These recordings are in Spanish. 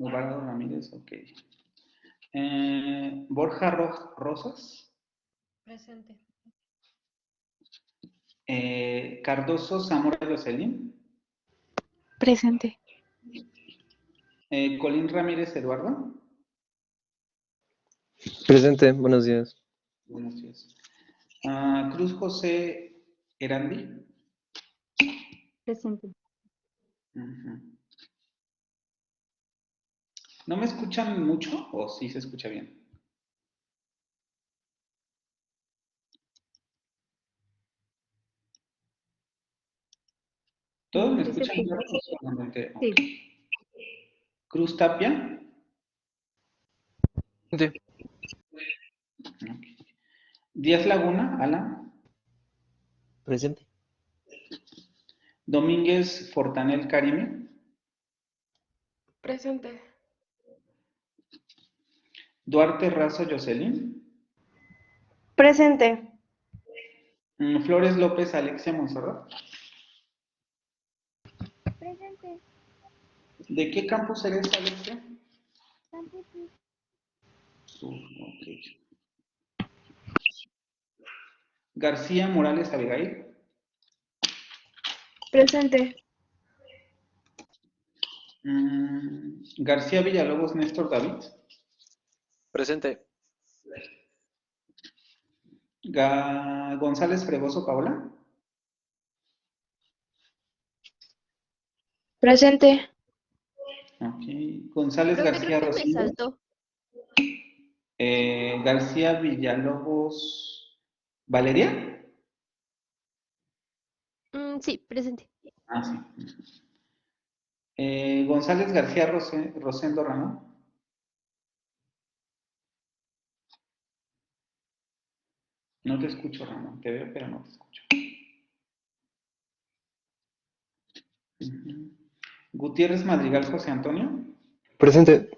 Alvarado Ramírez, ok. Borja Rosas. Presente. Cardoso Zamora Jocelyn. Presente. Colín Ramírez Eduardo. Presente, buenos días. Buenos días. Cruz José Erandi. Presente. ¿No me escuchan mucho o sí se escucha bien? ¿Todos me escuchan bien? Solamente. Sí. Cruz Tapia. Presente. Okay. Díaz Laguna, Alan. Presente. Domínguez Fortanel Karime. Presente. Duarte Razo Jocelyn. Presente. Flores López Alexia Monserrat. Presente. ¿De qué campus eres, Alexia? Campus Sur, ok. García Morales Abigail. Presente. García Villalobos Néstor David. Presente. González Fregoso Paola. Presente. Ok. González Profe, García creo que me Rosendo. saltó. García Villalobos Valeria. Sí, presente. Ah, sí. González García Rosendo Ramón. No te escucho, Ramón. Te veo, pero no te escucho. Gutiérrez Madrigal José Antonio. Presente.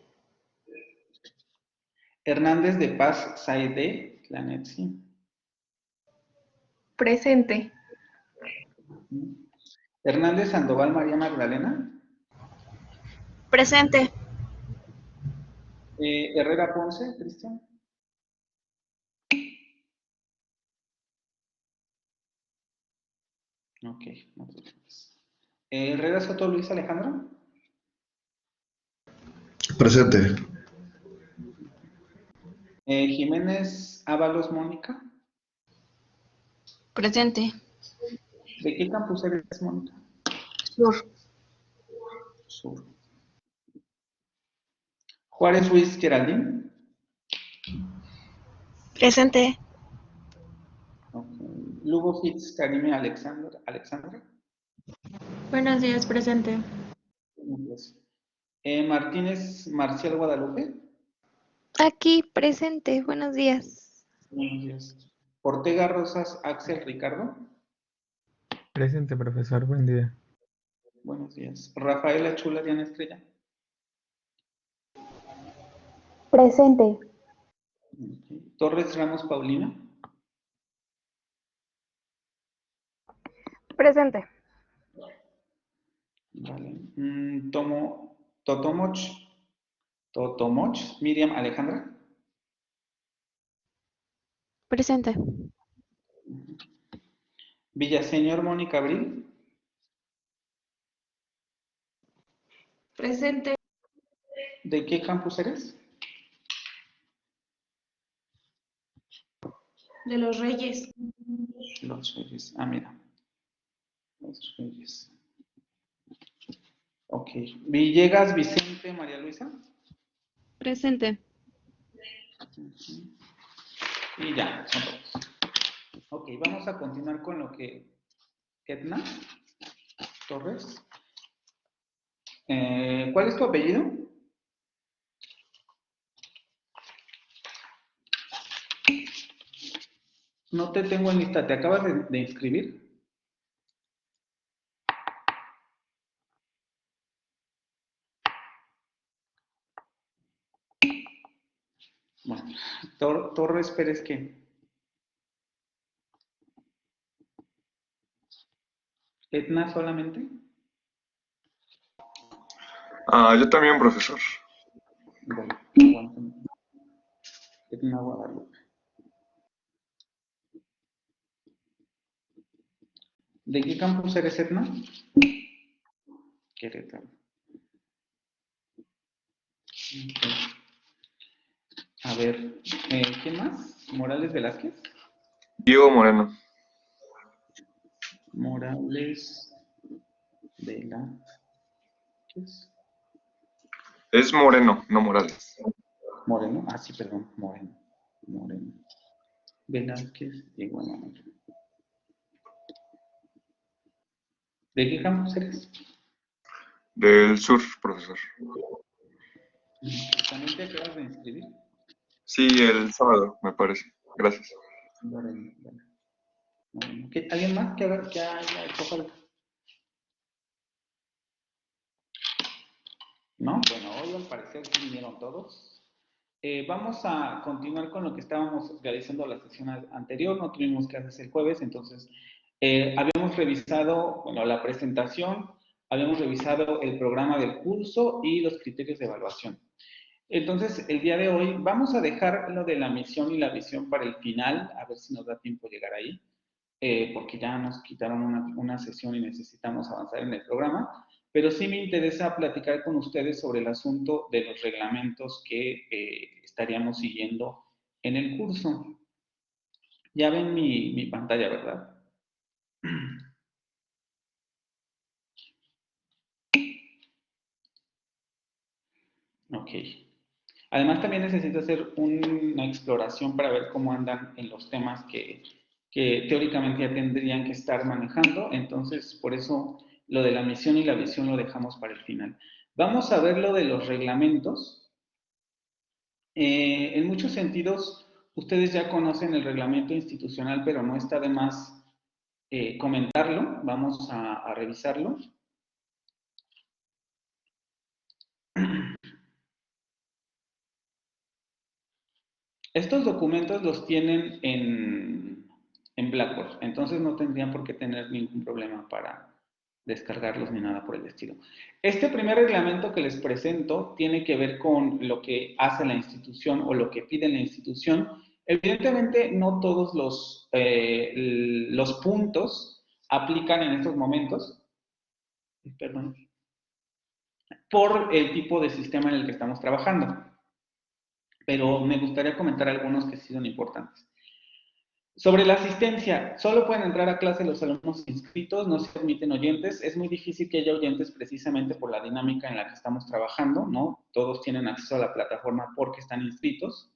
Hernández de Paz Saide Planetsi. Presente. Hernández Sandoval María Magdalena. Presente. Herrera Ponce, Cristian. Ok, no te preocupes. Herrera Soto Luis Alejandro. Presente. Jiménez Ábalos Mónica. Presente. ¿De qué campus eres, Mónica? Sur. Sur. Juárez Ruiz Geraldine. Presente. Okay. Lugo Hits Karime Alexandra. Buenos días, presente. Martínez Marcial Guadalupe. Aquí, presente. Buenos días. Buenos días. Ortega Rosas Axel Ricardo. Presente, profesor. Buen día. Buenos días. Rafaela Chula Diana Estrella. Presente. Okay. Torres Ramos Paulina. Presente. Vale. Totomoch Miriam Alejandra. Presente. Villaseñor Mónica Abril. Presente. ¿De qué campus eres? De los Reyes. Los Reyes. Ah, mira. Los Reyes. Ok. Villegas Vicente María Luisa. Presente. Y ya, son todos. Ok, vamos a continuar con lo que Edna Torres. ¿Cuál es tu apellido? No te tengo en lista. ¿Te acabas de inscribir? Bueno, Torres Pérez, ¿qué? ¿Edna solamente? Yo también, profesor. Bueno, aguántame. Edna Guadalupe. ¿De qué campus eres, Edna? Querétaro. Okay. A ver, ¿quién más? ¿Morales Velázquez? Diego Moreno. Morales Velázquez. Es Moreno, no Morales. Moreno, sí, perdón, Moreno. Moreno. Velázquez y Guanajuato. ¿De qué campus eres? Del sur, profesor. ¿También te acabas de inscribir? Sí, el sábado, me parece. Gracias. Moreno. ¿Alguien más que haya hecho falta? ¿No? Bueno, hoy al parecer sí vinieron todos. Vamos a continuar con lo que estábamos realizando la sesión anterior. No tuvimos clases el jueves, entonces habíamos revisado, bueno, la presentación, habíamos revisado el programa del curso y los criterios de evaluación. Entonces, el día de hoy vamos a dejar lo de la misión y la visión para el final, a ver si nos da tiempo llegar ahí, porque ya nos quitaron una sesión y necesitamos avanzar en el programa, pero sí me interesa platicar con ustedes sobre el asunto de los reglamentos que estaríamos siguiendo en el curso. Ya ven mi pantalla, ¿verdad? Ok. Además, también necesito hacer una exploración para ver cómo andan en los temas que teóricamente ya tendrían que estar manejando. Entonces, por eso lo de la misión y la visión lo dejamos para el final. Vamos a ver lo de los reglamentos. En muchos sentidos, ustedes ya conocen el reglamento institucional, pero no está de más comentarlo. Vamos a revisarlo. Estos documentos los tienen en Blackboard, entonces no tendrían por qué tener ningún problema para descargarlos ni nada por el estilo. Este primer reglamento que les presento tiene que ver con lo que hace la institución o lo que pide la institución. Evidentemente, no todos los puntos aplican en estos momentos, perdón, por el tipo de sistema en el que estamos trabajando. Pero me gustaría comentar algunos que sí son importantes. Sobre la asistencia, solo pueden entrar a clase los alumnos inscritos, no se admiten oyentes. Es muy difícil que haya oyentes precisamente por la dinámica en la que estamos trabajando, ¿no? Todos tienen acceso a la plataforma porque están inscritos.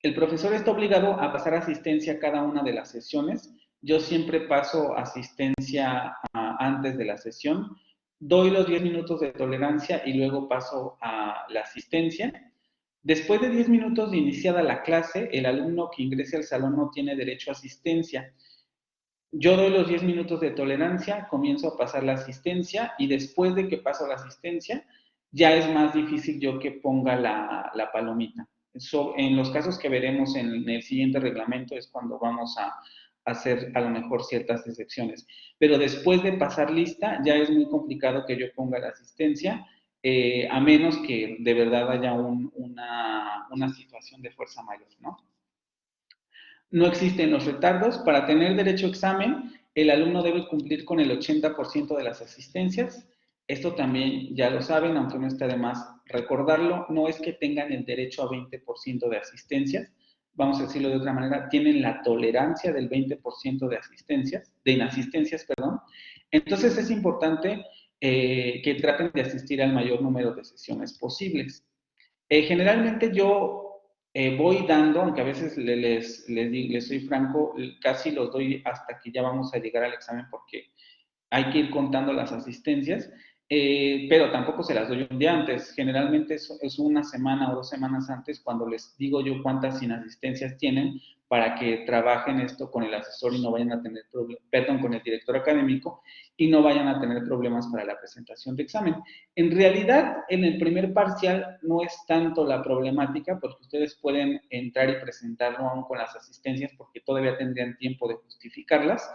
El profesor está obligado a pasar asistencia a cada una de las sesiones. Yo siempre paso asistencia antes de la sesión. Doy los 10 minutos de tolerancia y luego paso a la asistencia. Después de 10 minutos de iniciada la clase, el alumno que ingrese al salón no tiene derecho a asistencia. Yo doy los 10 minutos de tolerancia, comienzo a pasar la asistencia y después de que paso la asistencia, ya es más difícil yo que ponga la palomita. En los casos que veremos en el siguiente reglamento es cuando vamos a hacer a lo mejor ciertas excepciones. Pero después de pasar lista, ya es muy complicado que yo ponga la asistencia, a menos que de verdad haya una situación de fuerza mayor, ¿no? No existen los retardos. Para tener derecho a examen, el alumno debe cumplir con el 80% de las asistencias. Esto también ya lo saben, aunque no está de más recordarlo. No es que tengan el derecho a 20% de asistencias. Vamos a decirlo de otra manera, tienen la tolerancia del 20% de asistencias, de inasistencias, perdón. Entonces es importante que traten de asistir al mayor número de sesiones posibles. Generalmente yo voy dando, aunque a veces les soy franco, casi los doy hasta que ya vamos a llegar al examen porque hay que ir contando las asistencias, pero tampoco se las doy un día antes. Generalmente es una semana o 2 semanas antes cuando les digo yo cuántas inasistencias tienen para que trabajen esto con el asesor y no vayan a tener problemas, perdón, con el director académico y no vayan a tener problemas para la presentación de examen. En realidad, en el primer parcial no es tanto la problemática porque ustedes pueden entrar y presentarlo aún con las asistencias porque todavía tendrían tiempo de justificarlas.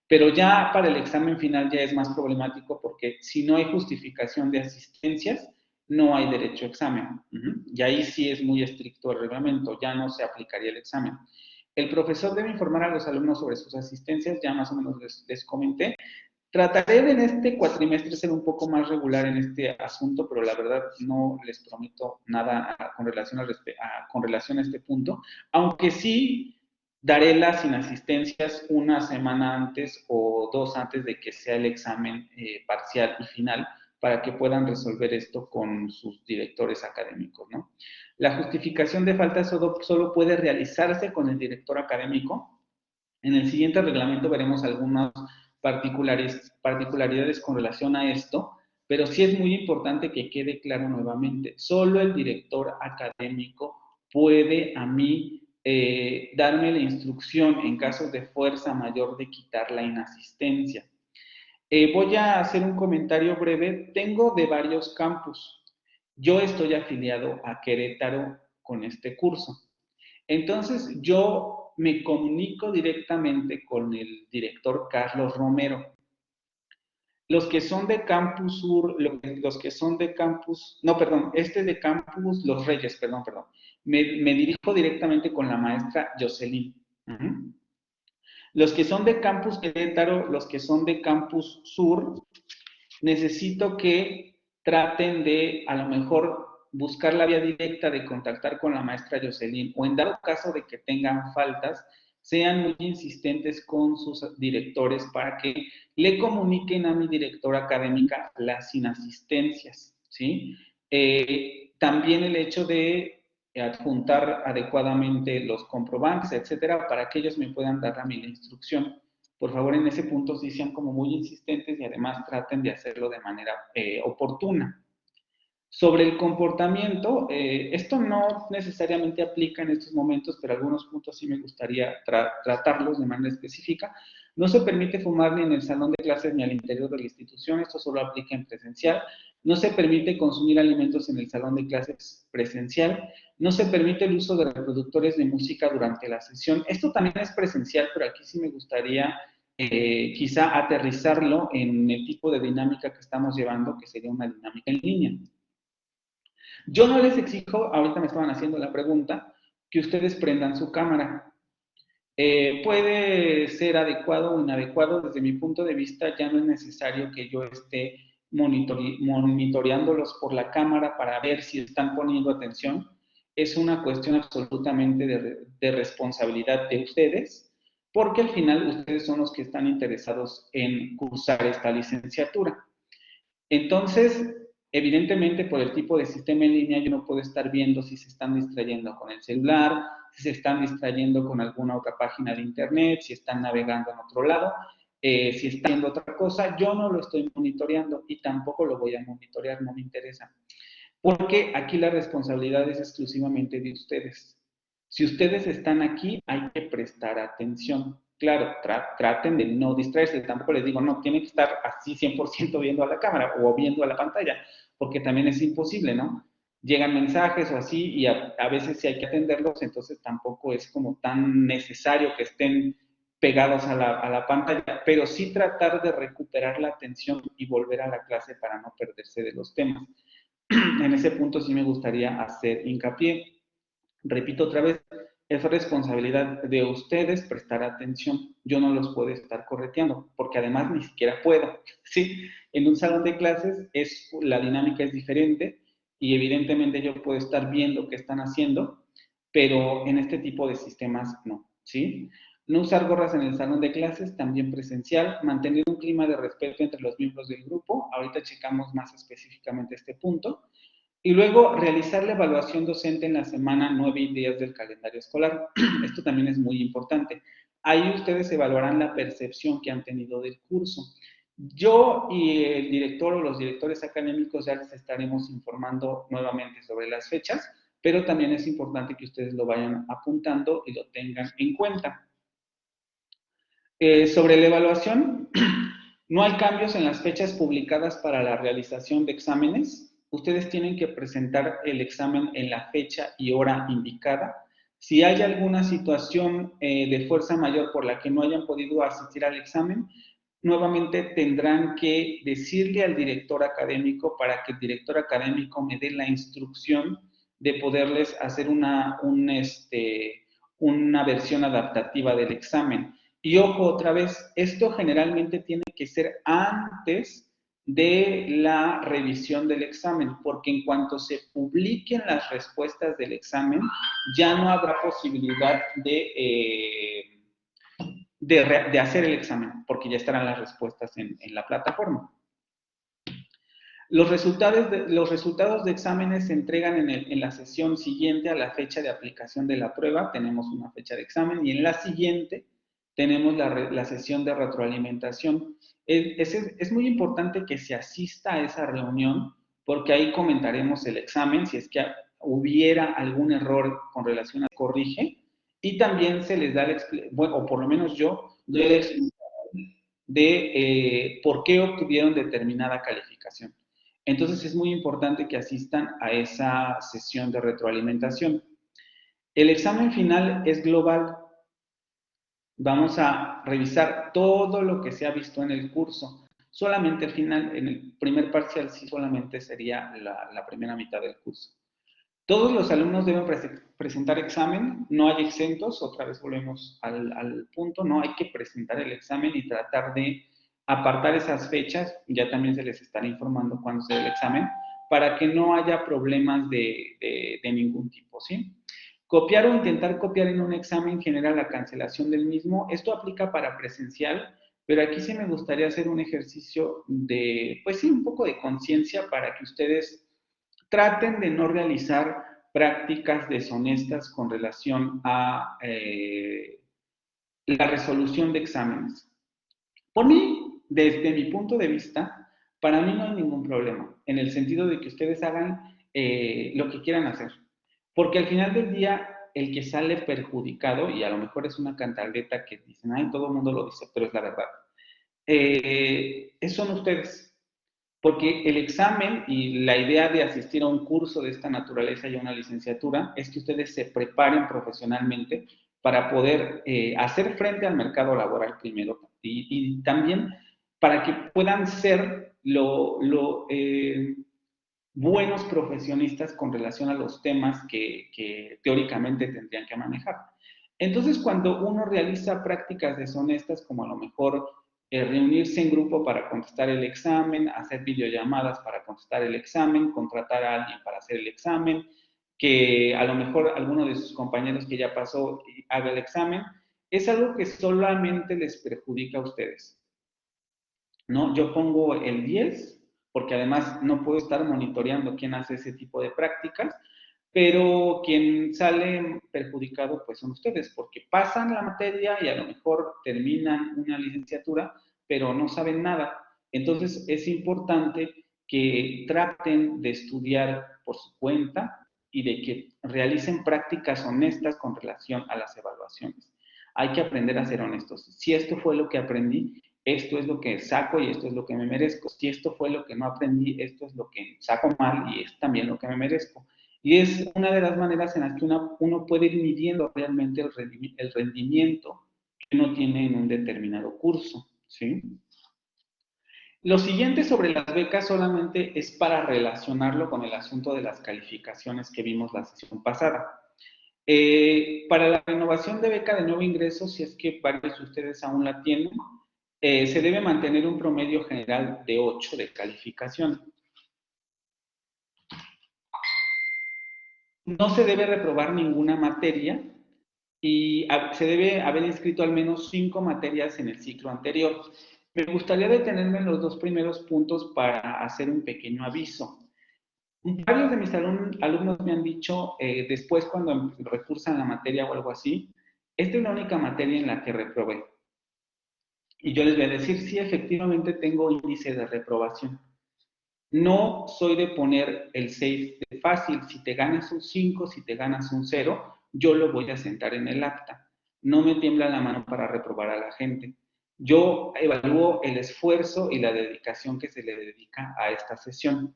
Pero ya para el examen final ya es más problemático porque si no hay justificación de asistencias, no hay derecho a examen. Y ahí sí es muy estricto el reglamento, ya no se aplicaría el examen. El profesor debe informar a los alumnos sobre sus asistencias, ya más o menos les comenté. Trataré de en este cuatrimestre ser un poco más regular en este asunto, pero la verdad no les prometo nada con relación a este punto, aunque sí daré las inasistencias una semana antes o 2 antes de que sea el examen parcial y final, para que puedan resolver esto con sus directores académicos, ¿no? La justificación de falta solo puede realizarse con el director académico. En el siguiente reglamento veremos algunas particularidades con relación a esto, pero sí es muy importante que quede claro nuevamente, solo el director académico puede a mí darme la instrucción en casos de fuerza mayor de quitar la inasistencia. Voy a hacer un comentario breve. Tengo de varios campus. Yo estoy afiliado a Querétaro con este curso. Entonces, yo me comunico directamente con el director Carlos Romero. Los que son de Campus Sur, los que son de Campus, no, perdón, este es de Campus Los Reyes, perdón. Me dirijo directamente con la maestra Jocelyn. Los que son de Campus Querétaro, los que son de Campus Sur, necesito que traten de, a lo mejor, buscar la vía directa de contactar con la maestra Jocelyn, o en dado caso de que tengan faltas, sean muy insistentes con sus directores para que le comuniquen a mi directora académica las inasistencias, ¿sí? También el hecho de adjuntar adecuadamente los comprobantes, etcétera, para que ellos me puedan dar a mí la instrucción. Por favor, en ese punto sí sean como muy insistentes y además traten de hacerlo de manera oportuna. Sobre el comportamiento, esto no necesariamente aplica en estos momentos, pero algunos puntos sí me gustaría tratarlos de manera específica. No se permite fumar ni en el salón de clases ni al interior de la institución, esto solo aplica en presencial. No se permite consumir alimentos en el salón de clases presencial. No se permite el uso de reproductores de música durante la sesión. Esto también es presencial, pero aquí sí me gustaría quizá aterrizarlo en el tipo de dinámica que estamos llevando, que sería una dinámica en línea. Yo no les exijo, ahorita me estaban haciendo la pregunta, que ustedes prendan su cámara. Puede ser adecuado o inadecuado, desde mi punto de vista ya no es necesario que yo esté monitoreándolos por la cámara para ver si están poniendo atención. Es una cuestión absolutamente de responsabilidad de ustedes, porque al final ustedes son los que están interesados en cursar esta licenciatura. Entonces, evidentemente, por el tipo de sistema en línea, yo no puedo estar viendo si se están distrayendo con el celular, si se están distrayendo con alguna otra página de internet, si están navegando en otro lado, si están haciendo otra cosa. Yo no lo estoy monitoreando y tampoco lo voy a monitorear, no me interesa. Porque aquí la responsabilidad es exclusivamente de ustedes. Si ustedes están aquí, hay que prestar atención. Claro, traten de no distraerse. Tampoco les digo, no, tienen que estar así 100% viendo a la cámara o viendo a la pantalla, porque también es imposible, ¿no? Llegan mensajes o así y a veces sí hay que atenderlos, entonces tampoco es como tan necesario que estén pegados a la pantalla, pero sí tratar de recuperar la atención y volver a la clase para no perderse de los temas. En ese punto sí me gustaría hacer hincapié. Repito otra vez, es responsabilidad de ustedes prestar atención. Yo no los puedo estar correteando, porque además ni siquiera puedo. ¿Sí? En un salón de clases la dinámica es diferente y evidentemente yo puedo estar viendo qué están haciendo, pero en este tipo de sistemas no. ¿Sí? No usar gorras en el salón de clases, también presencial. Mantener un clima de respeto entre los miembros del grupo. Ahorita checamos más específicamente este punto. Y luego realizar la evaluación docente en la semana 9 y 10 del calendario escolar. Esto también es muy importante. Ahí ustedes evaluarán la percepción que han tenido del curso. Yo y el director o los directores académicos ya les estaremos informando nuevamente sobre las fechas, pero también es importante que ustedes lo vayan apuntando y lo tengan en cuenta. Sobre la evaluación, no hay cambios en las fechas publicadas para la realización de exámenes. Ustedes tienen que presentar el examen en la fecha y hora indicada. Si hay alguna situación de fuerza mayor por la que no hayan podido asistir al examen, nuevamente tendrán que decirle al director académico para que el director académico me dé la instrucción de poderles hacer una versión adaptativa del examen. Y ojo, otra vez, esto generalmente tiene que ser antes de la revisión del examen, porque en cuanto se publiquen las respuestas del examen, ya no habrá posibilidad de hacer el examen, porque ya estarán las respuestas en la plataforma. Los resultados de exámenes se entregan en la sesión siguiente a la fecha de aplicación de la prueba. Tenemos una fecha de examen y en la siguiente tenemos la sesión de retroalimentación. Es muy importante que se asista a esa reunión porque ahí comentaremos el examen, si es que hubiera algún error con relación a corrige, y también se les da, bueno, o por lo menos yo, doy la explicación de por qué obtuvieron determinada calificación. Entonces es muy importante que asistan a esa sesión de retroalimentación. El examen final es global. Vamos a revisar todo lo que se ha visto en el curso. Solamente al final, en el primer parcial, sí solamente sería la primera mitad del curso. Todos los alumnos deben presentar examen, no hay exentos, otra vez volvemos al punto, no hay que presentar el examen y tratar de apartar esas fechas, ya también se les estará informando cuándo será el examen, para que no haya problemas de ningún tipo, ¿sí? Copiar o intentar copiar en un examen genera la cancelación del mismo. Esto aplica para presencial, pero aquí sí me gustaría hacer un ejercicio de, pues sí, un poco de conciencia para que ustedes traten de no realizar prácticas deshonestas con relación a la resolución de exámenes. Por mí, desde mi punto de vista, para mí no hay ningún problema, en el sentido de que ustedes hagan lo que quieran hacer. Porque al final del día, el que sale perjudicado, y a lo mejor es una cantaleta que dicen, ay, todo el mundo lo dice, pero es la verdad, son ustedes. Porque el examen y la idea de asistir a un curso de esta naturaleza y a una licenciatura es que ustedes se preparen profesionalmente para poder hacer frente al mercado laboral primero y también para que puedan ser buenos profesionistas con relación a los temas que teóricamente tendrían que manejar. Entonces, cuando uno realiza prácticas deshonestas, como a lo mejor reunirse en grupo para contestar el examen, hacer videollamadas para contestar el examen, contratar a alguien para hacer el examen, que a lo mejor alguno de sus compañeros que ya pasó haga el examen, es algo que solamente les perjudica a ustedes. ¿No? Yo pongo el 10, porque además no puedo estar monitoreando quién hace ese tipo de prácticas, pero quien sale perjudicado pues son ustedes, porque pasan la materia y a lo mejor terminan una licenciatura, pero no saben nada. Entonces es importante que traten de estudiar por su cuenta y de que realicen prácticas honestas con relación a las evaluaciones. Hay que aprender a ser honestos. Si esto fue lo que aprendí, esto es lo que saco y esto es lo que me merezco. Si esto fue lo que no aprendí, esto es lo que saco mal y es también lo que me merezco. Y es una de las maneras en las que uno puede ir midiendo realmente el rendimiento que uno tiene en un determinado curso, ¿sí? Lo siguiente sobre las becas solamente es para relacionarlo con el asunto de las calificaciones que vimos la sesión pasada. Para la renovación de beca de nuevo ingreso, si es que varios de ustedes aún la tienen, se debe mantener un promedio general de 8 de calificación. No se debe reprobar ninguna materia y se debe haber inscrito al menos 5 materias en el ciclo anterior. Me gustaría detenerme en los 2 primeros puntos para hacer un pequeño aviso. Varios de mis alumnos me han dicho, después cuando recursan la materia o algo así, esta es la única materia en la que reprobé. Y yo les voy a decir, sí, efectivamente tengo índice de reprobación. No soy de poner el 6 de fácil. Si te ganas un 5, si te ganas un 0, yo lo voy a sentar en el acta. No me tiembla la mano para reprobar a la gente. Yo evalúo el esfuerzo y la dedicación que se le dedica a esta sesión.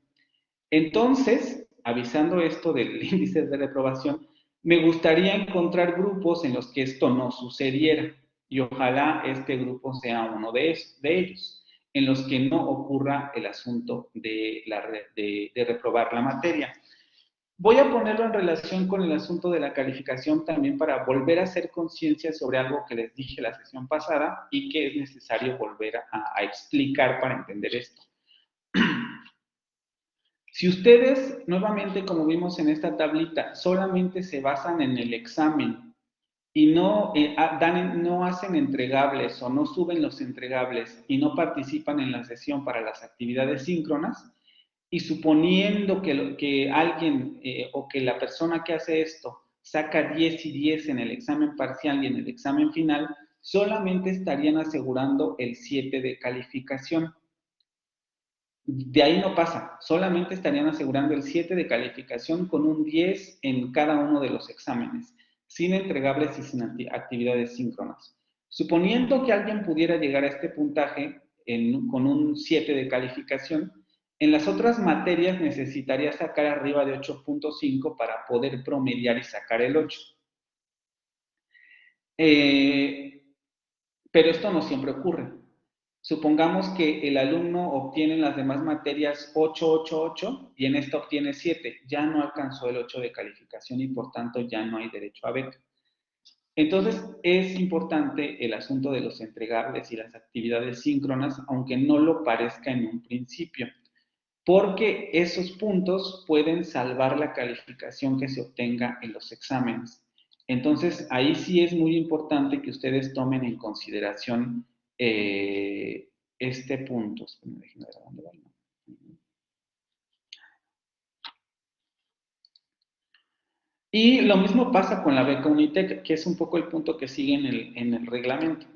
Entonces, avisando esto del índice de reprobación, me gustaría encontrar grupos en los que esto no sucediera. Y ojalá este grupo sea uno de ellos, en los que no ocurra el asunto de reprobar la materia. Voy a ponerlo en relación con el asunto de la calificación también para volver a hacer conciencia sobre algo que les dije la sesión pasada y que es necesario volver a explicar para entender esto. Si ustedes, nuevamente, como vimos en esta tablita, solamente se basan en el examen y no hacen entregables o no suben los entregables y no participan en la sesión para las actividades síncronas, y suponiendo que alguien o que la persona que hace esto saca 10 y 10 en el examen parcial y en el examen final, solamente estarían asegurando el 7 de calificación. De ahí no pasa, solamente estarían asegurando el 7 de calificación con un 10 en cada uno de los exámenes, sin entregables y sin actividades síncronas. Suponiendo que alguien pudiera llegar a este puntaje con un 7 de calificación, en las otras materias necesitaría sacar arriba de 8.5 para poder promediar y sacar el 8. Pero esto no siempre ocurre. Supongamos que el alumno obtiene en las demás materias 8, 8, 8 y en esta obtiene 7. Ya no alcanzó el 8 de calificación y por tanto ya no hay derecho a beca. Entonces es importante el asunto de los entregables y las actividades síncronas, aunque no lo parezca en un principio, porque esos puntos pueden salvar la calificación que se obtenga en los exámenes. Entonces, ahí sí es muy importante que ustedes tomen en consideración este punto. Déjenme ver a dónde va. Y lo mismo pasa con la beca Unitec, que es un poco el punto que sigue en el reglamento.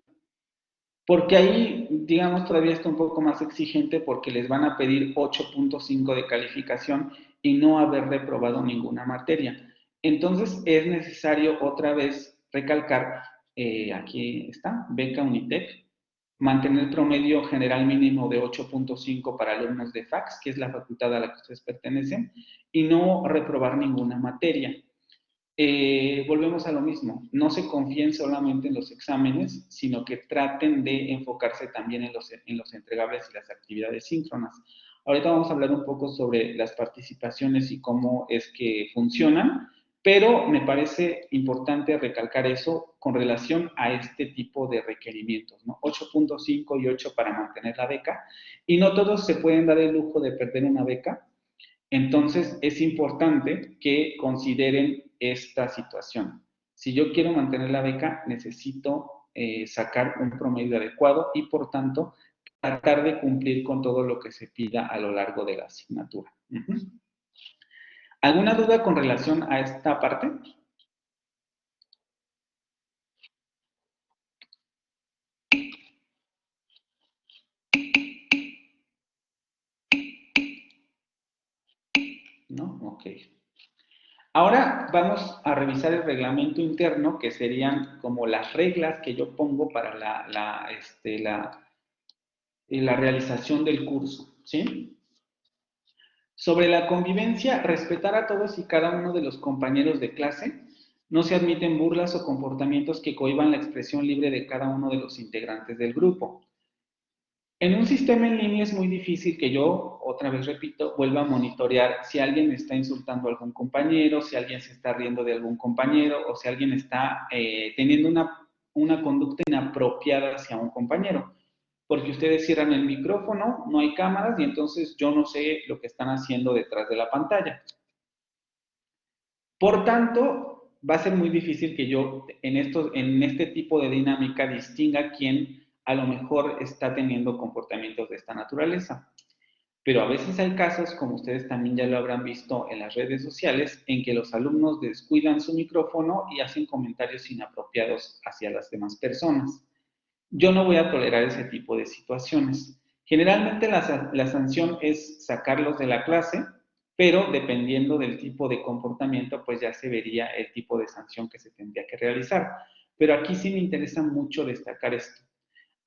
Porque ahí, digamos, todavía está un poco más exigente porque les van a pedir 8.5 de calificación y no haber reprobado ninguna materia. Entonces, es necesario otra vez recalcar, aquí está, beca Unitec, mantener promedio general mínimo de 8.5 para alumnos de FACS, que es la facultad a la que ustedes pertenecen, y no reprobar ninguna materia. Volvemos a lo mismo, no se confíen solamente en los exámenes, sino que traten de enfocarse también en los entregables y las actividades síncronas. Ahorita vamos a hablar un poco sobre las participaciones y cómo es que funcionan, pero me parece importante recalcar eso con relación a este tipo de requerimientos, ¿no? 8.5 y 8 para mantener la beca, y no todos se pueden dar el lujo de perder una beca. Entonces, es importante que consideren esta situación. Si yo quiero mantener la beca, necesito sacar un promedio adecuado y, por tanto, tratar de cumplir con todo lo que se pida a lo largo de la asignatura. ¿Alguna duda con relación a esta parte? ¿No? Ok. Ahora vamos a revisar el reglamento interno, que serían como las reglas que yo pongo para la realización del curso, ¿sí? Sobre la convivencia, respetar a todos y cada uno de los compañeros de clase. No se admiten burlas o comportamientos que cohíban la expresión libre de cada uno de los integrantes del grupo. En un sistema en línea es muy difícil que yo, otra vez repito, vuelva a monitorear si alguien está insultando a algún compañero, si alguien se está riendo de algún compañero o si alguien está teniendo una conducta inapropiada hacia un compañero. Porque ustedes cierran el micrófono, no hay cámaras y entonces yo no sé lo que están haciendo detrás de la pantalla. Por tanto, va a ser muy difícil que yo en este tipo de dinámica distinga quién a lo mejor está teniendo comportamientos de esta naturaleza. Pero a veces hay casos, como ustedes también ya lo habrán visto en las redes sociales, en que los alumnos descuidan su micrófono y hacen comentarios inapropiados hacia las demás personas. Yo no voy a tolerar ese tipo de situaciones. Generalmente la sanción es sacarlos de la clase, pero dependiendo del tipo de comportamiento, pues ya se vería el tipo de sanción que se tendría que realizar. Pero aquí sí me interesa mucho destacar esto.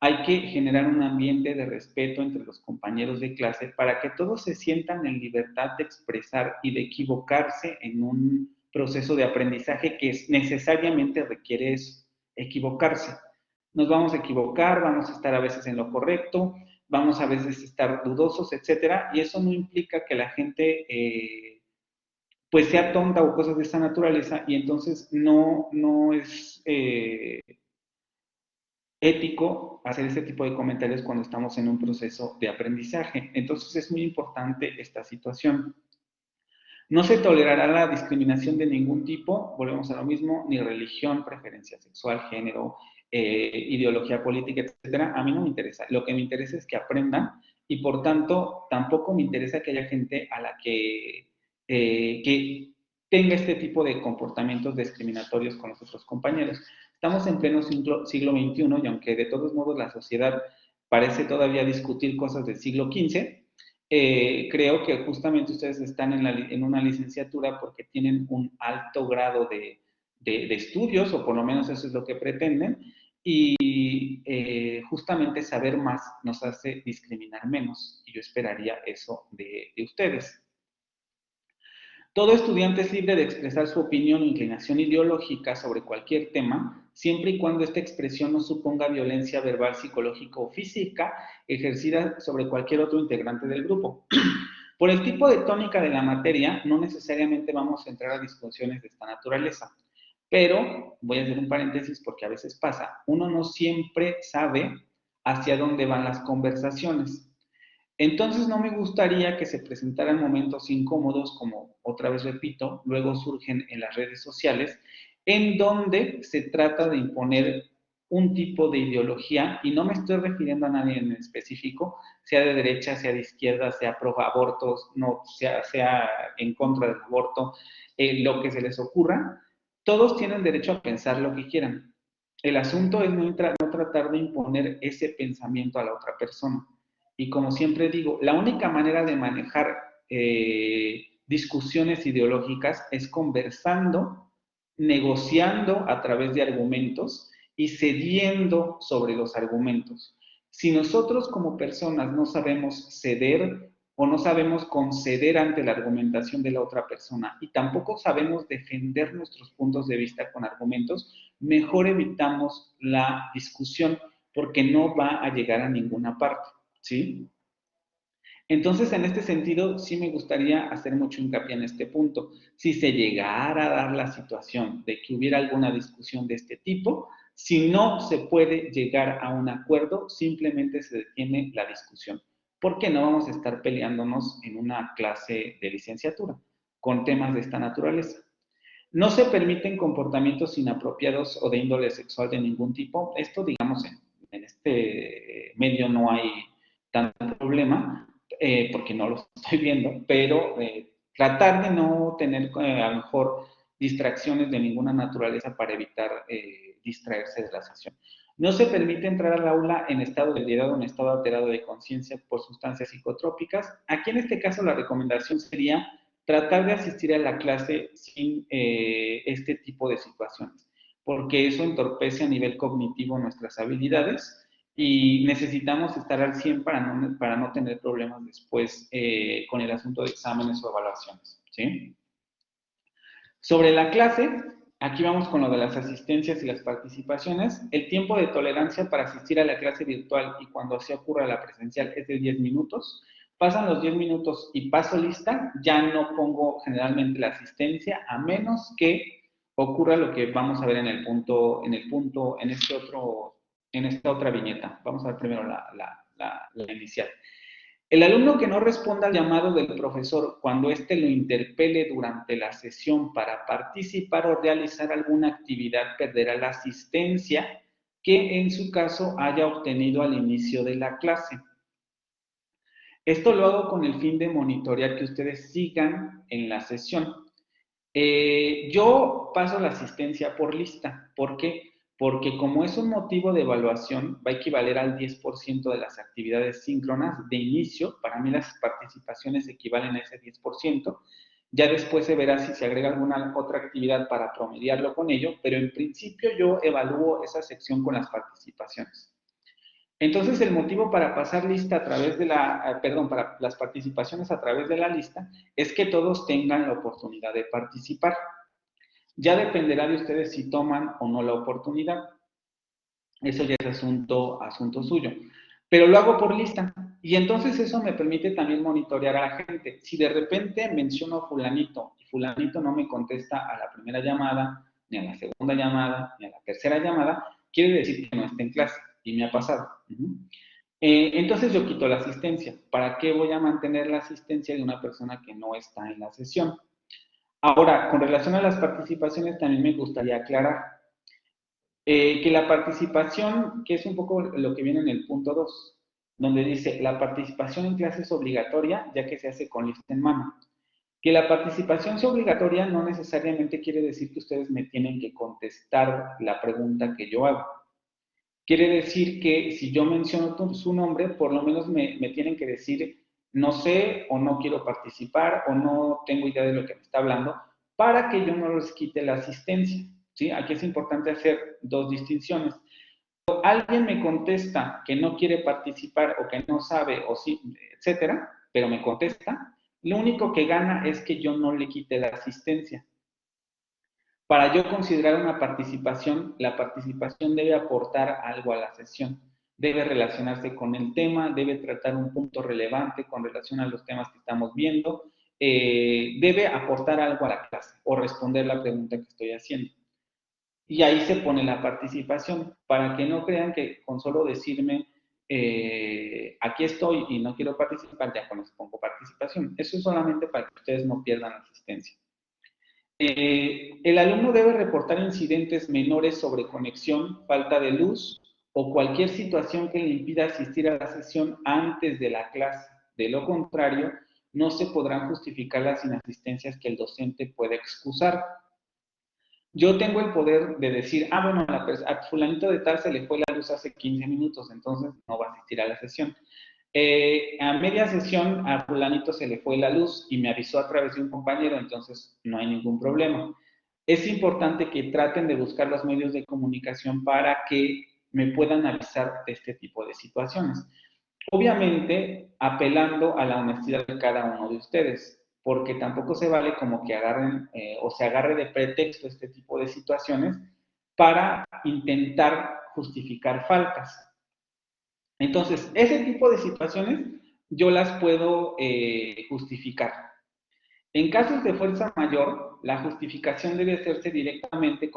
Hay que generar un ambiente de respeto entre los compañeros de clase para que todos se sientan en libertad de expresar y de equivocarse en un proceso de aprendizaje que necesariamente requiere eso, equivocarse. Nos vamos a equivocar, vamos a estar a veces en lo correcto, vamos a veces a estar dudosos, etcétera, y eso no implica que la gente pues sea tonta o cosas de esa naturaleza, y entonces no es ético hacer ese tipo de comentarios cuando estamos en un proceso de aprendizaje. Entonces es muy importante esta situación. No se tolerará la discriminación de ningún tipo, volvemos a lo mismo, ni religión, preferencia sexual, género, ideología política, etcétera. A mí no me interesa. Lo que me interesa es que aprendan y por tanto tampoco me interesa que haya gente a la que tenga este tipo de comportamientos discriminatorios con los otros compañeros. Estamos en pleno siglo XXI y aunque de todos modos la sociedad parece todavía discutir cosas del siglo XV, creo que justamente ustedes están en una licenciatura porque tienen un alto grado de estudios, o por lo menos eso es lo que pretenden, y justamente saber más nos hace discriminar menos, y yo esperaría eso de ustedes. Todo estudiante es libre de expresar su opinión o inclinación ideológica sobre cualquier tema, siempre y cuando esta expresión no suponga violencia verbal, psicológica o física ejercida sobre cualquier otro integrante del grupo. Por el tipo de tónica de la materia, no necesariamente vamos a entrar a discusiones de esta naturaleza. Pero, voy a hacer un paréntesis porque a veces pasa, uno no siempre sabe hacia dónde van las conversaciones. Entonces no me gustaría que se presentaran momentos incómodos, como otra vez repito, luego surgen en las redes sociales, en donde se trata de imponer un tipo de ideología, y no me estoy refiriendo a nadie en específico, sea de derecha, sea de izquierda, sea pro abortos, no, sea en contra del aborto, lo que se les ocurra, todos tienen derecho a pensar lo que quieran. El asunto es no tratar de imponer ese pensamiento a la otra persona. Y como siempre digo, la única manera de manejar discusiones ideológicas es conversando, negociando a través de argumentos y cediendo sobre los argumentos. Si nosotros como personas no sabemos ceder o no sabemos conceder ante la argumentación de la otra persona y tampoco sabemos defender nuestros puntos de vista con argumentos, mejor evitamos la discusión porque no va a llegar a ninguna parte. ¿Sí? Entonces, en este sentido, sí me gustaría hacer mucho hincapié en este punto. Si se llegara a dar la situación de que hubiera alguna discusión de este tipo, si no se puede llegar a un acuerdo, simplemente se detiene la discusión. Porque no vamos a estar peleándonos en una clase de licenciatura con temas de esta naturaleza. No se permiten comportamientos inapropiados o de índole sexual de ningún tipo. Esto, digamos, en este medio no hay tanto problema, porque no lo estoy viendo, pero tratar de no tener a lo mejor distracciones de ninguna naturaleza para evitar distraerse de la sesión. No se permite entrar al aula en estado de ebriedad o en estado alterado de conciencia por sustancias psicotrópicas. Aquí en este caso la recomendación sería tratar de asistir a la clase sin este tipo de situaciones, porque eso entorpece a nivel cognitivo nuestras habilidades y necesitamos estar al 100 para no tener problemas después con el asunto de exámenes o evaluaciones, ¿sí? Sobre la clase, aquí vamos con lo de las asistencias y las participaciones. El tiempo de tolerancia para asistir a la clase virtual y cuando así ocurra la presencial es de 10 minutos. Pasan los 10 minutos y paso lista, ya no pongo generalmente la asistencia, a menos que ocurra lo que vamos a ver en esta otra viñeta. Vamos a ver primero la inicial. El alumno que no responda al llamado del profesor cuando éste lo interpele durante la sesión para participar o realizar alguna actividad perderá la asistencia que en su caso haya obtenido al inicio de la clase. Esto lo hago con el fin de monitorear que ustedes sigan en la sesión. Yo paso la asistencia por lista. ¿Por qué? Porque como es un motivo de evaluación, va a equivaler al 10% de las actividades síncronas de inicio. Para mí las participaciones equivalen a ese 10%. Ya después se verá si se agrega alguna otra actividad para promediarlo con ello, pero en principio yo evalúo esa sección con las participaciones. Entonces, el motivo para pasar lista a través de para las participaciones a través de la lista es que todos tengan la oportunidad de participar. Ya dependerá de ustedes si toman o no la oportunidad. Eso ya es asunto suyo. Pero lo hago por lista. Y entonces eso me permite también monitorear a la gente. Si de repente menciono a fulanito y fulanito no me contesta a la primera llamada, ni a la segunda llamada, ni a la tercera llamada, quiere decir que no está en clase. Y me ha pasado. Entonces yo quito la asistencia. ¿Para qué voy a mantener la asistencia de una persona que no está en la sesión? Ahora, con relación a las participaciones, también me gustaría aclarar que la participación, que es un poco lo que viene en el punto 2, donde dice la participación en clase es obligatoria, ya que se hace con lista en mano. Que la participación sea obligatoria no necesariamente quiere decir que ustedes me tienen que contestar la pregunta que yo hago. Quiere decir que si yo menciono su nombre, por lo menos me tienen que decir no sé o no quiero participar o no tengo idea de lo que me está hablando para que yo no les quite la asistencia. ¿Sí? Aquí es importante hacer dos distinciones. Cuando alguien me contesta que no quiere participar o que no sabe o sí, etcétera, pero me contesta, lo único que gana es que yo no le quite la asistencia. Para yo considerar una participación, la participación debe aportar algo a la sesión, debe relacionarse con el tema, debe tratar un punto relevante con relación a los temas que estamos viendo, debe aportar algo a la clase o responder la pregunta que estoy haciendo. Y ahí se pone la participación, para que no crean que con solo decirme aquí estoy y no quiero participar, ya con eso pongo participación. Eso es solamente para que ustedes no pierdan la asistencia. El alumno debe reportar incidentes menores sobre conexión, falta de luz o cualquier situación que le impida asistir a la sesión antes de la clase. De lo contrario, no se podrán justificar las inasistencias que el docente puede excusar. Yo tengo el poder de decir, bueno, a fulanito de tal se le fue la luz hace 15 minutos, entonces no va a asistir a la sesión. A media sesión a fulanito se le fue la luz y me avisó a través de un compañero, entonces no hay ningún problema. Es importante que traten de buscar los medios de comunicación para que me puedan avisar de este tipo de situaciones. Obviamente, apelando a la honestidad de cada uno de ustedes, porque tampoco se vale como que agarren o se agarre de pretexto este tipo de situaciones para intentar justificar faltas. Entonces, ese tipo de situaciones yo las puedo justificar. En casos de fuerza mayor, la justificación debe hacerse directamente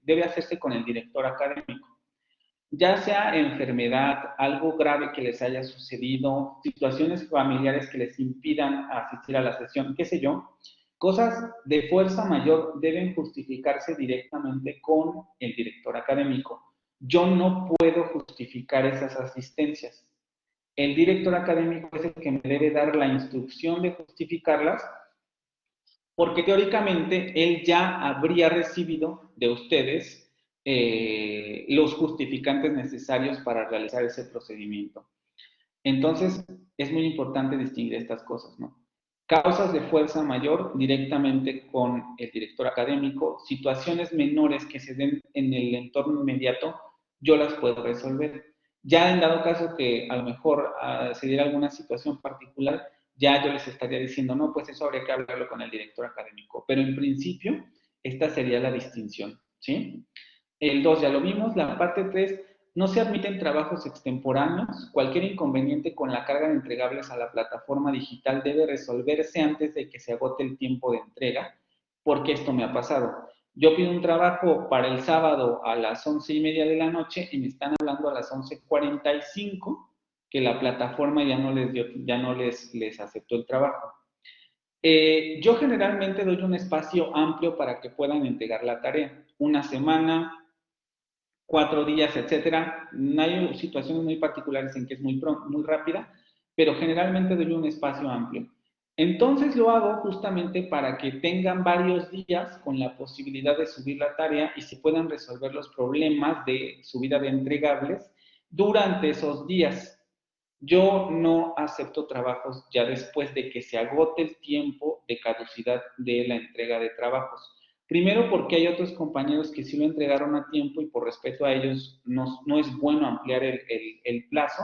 debe hacerse con el director académico. Ya sea enfermedad, algo grave que les haya sucedido, situaciones familiares que les impidan asistir a la sesión, qué sé yo, cosas de fuerza mayor deben justificarse directamente con el director académico. Yo no puedo justificar esas asistencias. El director académico es el que me debe dar la instrucción de justificarlas, porque teóricamente él ya habría recibido de ustedes los justificantes necesarios para realizar ese procedimiento. Entonces, es muy importante distinguir estas cosas, ¿no? Causas de fuerza mayor directamente con el director académico, situaciones menores que se den en el entorno inmediato, yo las puedo resolver. Ya en dado caso que a lo mejor se diera alguna situación particular, ya yo les estaría diciendo, no, pues eso habría que hablarlo con el director académico. Pero en principio, esta sería la distinción, ¿sí? El 2 ya lo vimos, la parte 3, no se admiten trabajos extemporáneos. Cualquier inconveniente con la carga de entregables a la plataforma digital debe resolverse antes de que se agote el tiempo de entrega, porque esto me ha pasado. Yo pido un trabajo para el sábado a las 11:30 de la noche y me están hablando a las 11:45 que la plataforma ya no les aceptó el trabajo. Yo generalmente doy un espacio amplio para que puedan entregar la tarea. Una semana, 4 días, etcétera. Hay situaciones muy particulares en que es muy rápida, pero generalmente doy un espacio amplio. Entonces lo hago justamente para que tengan varios días con la posibilidad de subir la tarea y se puedan resolver los problemas de subida de entregables durante esos días. Yo no acepto trabajos ya después de que se agote el tiempo de caducidad de la entrega de trabajos. Primero porque hay otros compañeros que sí lo entregaron a tiempo y por respeto a ellos no es bueno ampliar el plazo.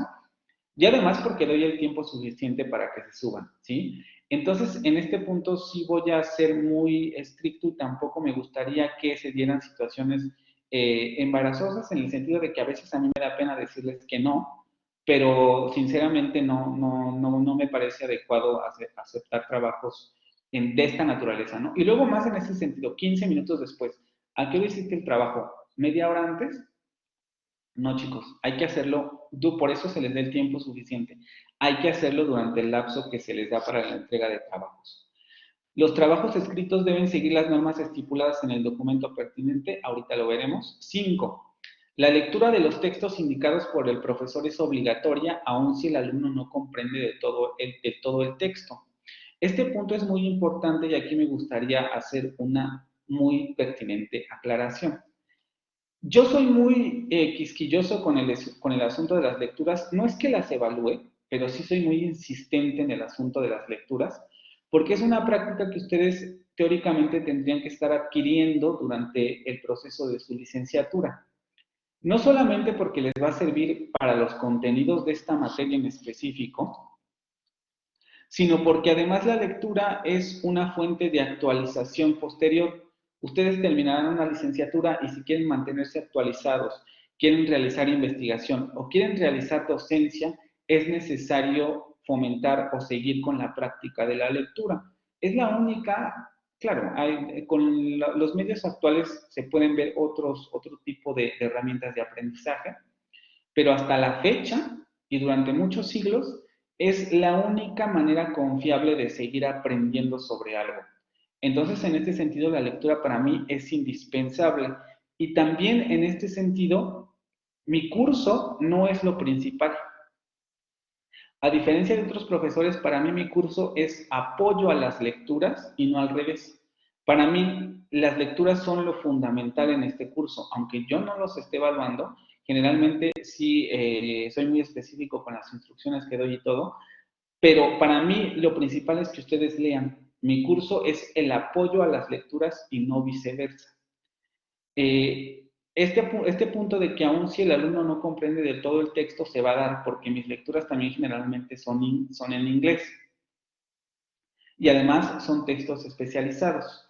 Y además porque doy el tiempo suficiente para que se suban, ¿sí? Entonces, en este punto sí voy a ser muy estricto y tampoco me gustaría que se dieran situaciones embarazosas en el sentido de que a veces a mí me da pena decirles que no, pero sinceramente no me parece adecuado aceptar trabajos de esta naturaleza, ¿no? Y luego más en ese sentido, 15 minutos después, ¿a qué hora hiciste el trabajo? ¿Media hora antes? No, chicos, hay que hacerlo, por eso se les da el tiempo suficiente. Hay que hacerlo durante el lapso que se les da para la entrega de trabajos. Los trabajos escritos deben seguir las normas estipuladas en el documento pertinente, ahorita lo veremos. 5. La lectura de los textos indicados por el profesor es obligatoria, aun si el alumno no comprende de todo el texto. Este punto es muy importante y aquí me gustaría hacer una muy pertinente aclaración. Yo soy muy quisquilloso con el asunto de las lecturas. No es que las evalúe, pero sí soy muy insistente en el asunto de las lecturas, porque es una práctica que ustedes teóricamente tendrían que estar adquiriendo durante el proceso de su licenciatura. No solamente porque les va a servir para los contenidos de esta materia en específico, sino porque además la lectura es una fuente de actualización posterior. Ustedes terminarán una licenciatura y si quieren mantenerse actualizados, quieren realizar investigación o quieren realizar docencia, es necesario fomentar o seguir con la práctica de la lectura. Es la única, claro, con los medios actuales se pueden ver otro tipo de herramientas de aprendizaje, pero hasta la fecha y durante muchos siglos es la única manera confiable de seguir aprendiendo sobre algo. Entonces, en este sentido, la lectura para mí es indispensable. Y también en este sentido, mi curso no es lo principal. A diferencia de otros profesores, para mí mi curso es apoyo a las lecturas y no al revés. Para mí, las lecturas son lo fundamental en este curso. Aunque yo no los esté evaluando, generalmente sí soy muy específico con las instrucciones que doy y todo, pero para mí lo principal es que ustedes lean. Mi curso es el apoyo a las lecturas y no viceversa. Este punto de que aun si el alumno no comprende del todo el texto se va a dar porque mis lecturas también generalmente son en inglés y además son textos especializados.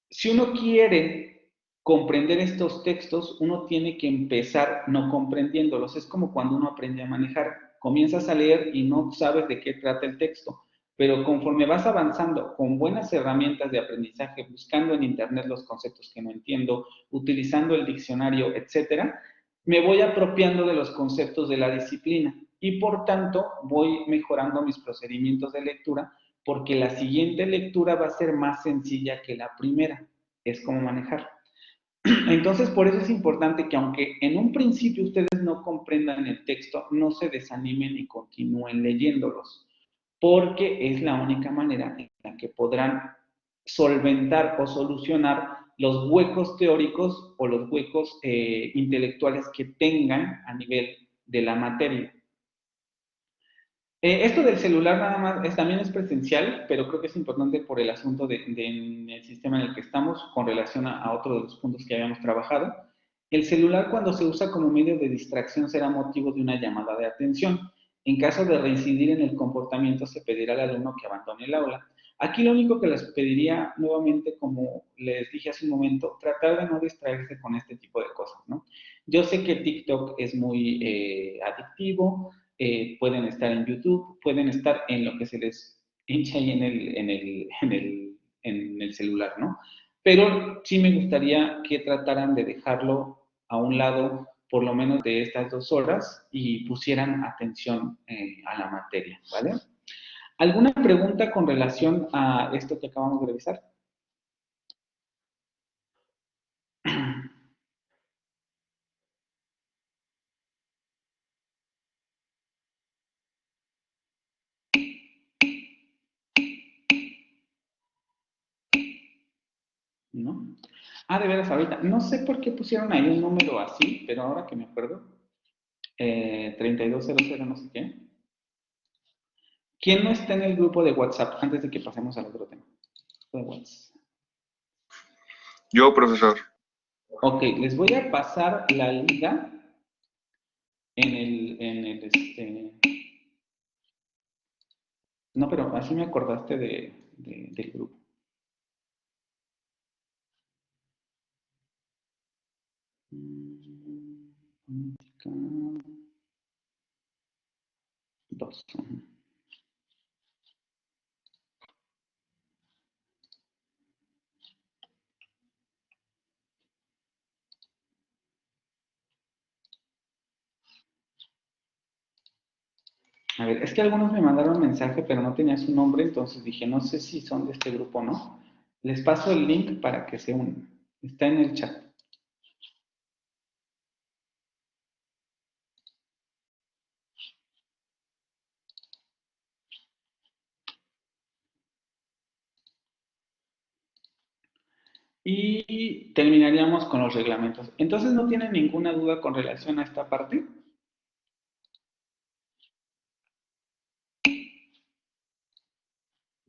Si uno quiere comprender estos textos, uno tiene que empezar no comprendiéndolos. Es como cuando uno aprende a manejar. Comienzas a leer y no sabes de qué trata el texto, pero conforme vas avanzando con buenas herramientas de aprendizaje, buscando en internet los conceptos que no entiendo, utilizando el diccionario, etcétera, me voy apropiando de los conceptos de la disciplina y por tanto voy mejorando mis procedimientos de lectura porque la siguiente lectura va a ser más sencilla que la primera. Es como manejar. Entonces, por eso es importante que aunque en un principio ustedes no comprendan el texto, no se desanimen y continúen leyéndolos, porque es la única manera en la que podrán solventar o solucionar los huecos teóricos o los huecos intelectuales que tengan a nivel de la materia. Esto del celular nada más también es presencial, pero creo que es importante por el asunto del sistema en el que estamos con relación a otro de los puntos que habíamos trabajado. El celular cuando se usa como medio de distracción será motivo de una llamada de atención. En caso de reincidir en el comportamiento se pedirá al alumno que abandone el aula. Aquí lo único que les pediría nuevamente, como les dije hace un momento, tratar de no distraerse con este tipo de cosas, ¿no? Yo sé que TikTok es muy adictivo, pueden estar en YouTube, pueden estar en lo que se les hincha ahí en el celular, ¿no? Pero sí me gustaría que trataran de dejarlo a un lado por lo menos de estas 2 horas y pusieran atención a la materia, ¿vale? ¿Alguna pregunta con relación a esto que acabamos de revisar? ¿No? Ah, de veras, ahorita. No sé por qué pusieron ahí un número así, pero ahora que me acuerdo, 3200 no sé qué. ¿Quién no está en el grupo de WhatsApp antes de que pasemos al otro tema? De WhatsApp. Yo, profesor. Ok, les voy a pasar la liga No, pero así me acordaste del grupo. Política 2. A ver, es que algunos me mandaron mensaje, pero no tenía su nombre, entonces dije, no sé si son de este grupo o no. Les paso el link para que se unan. Está en el chat. Y terminaríamos con los reglamentos. Entonces, ¿no tienen ninguna duda con relación a esta parte?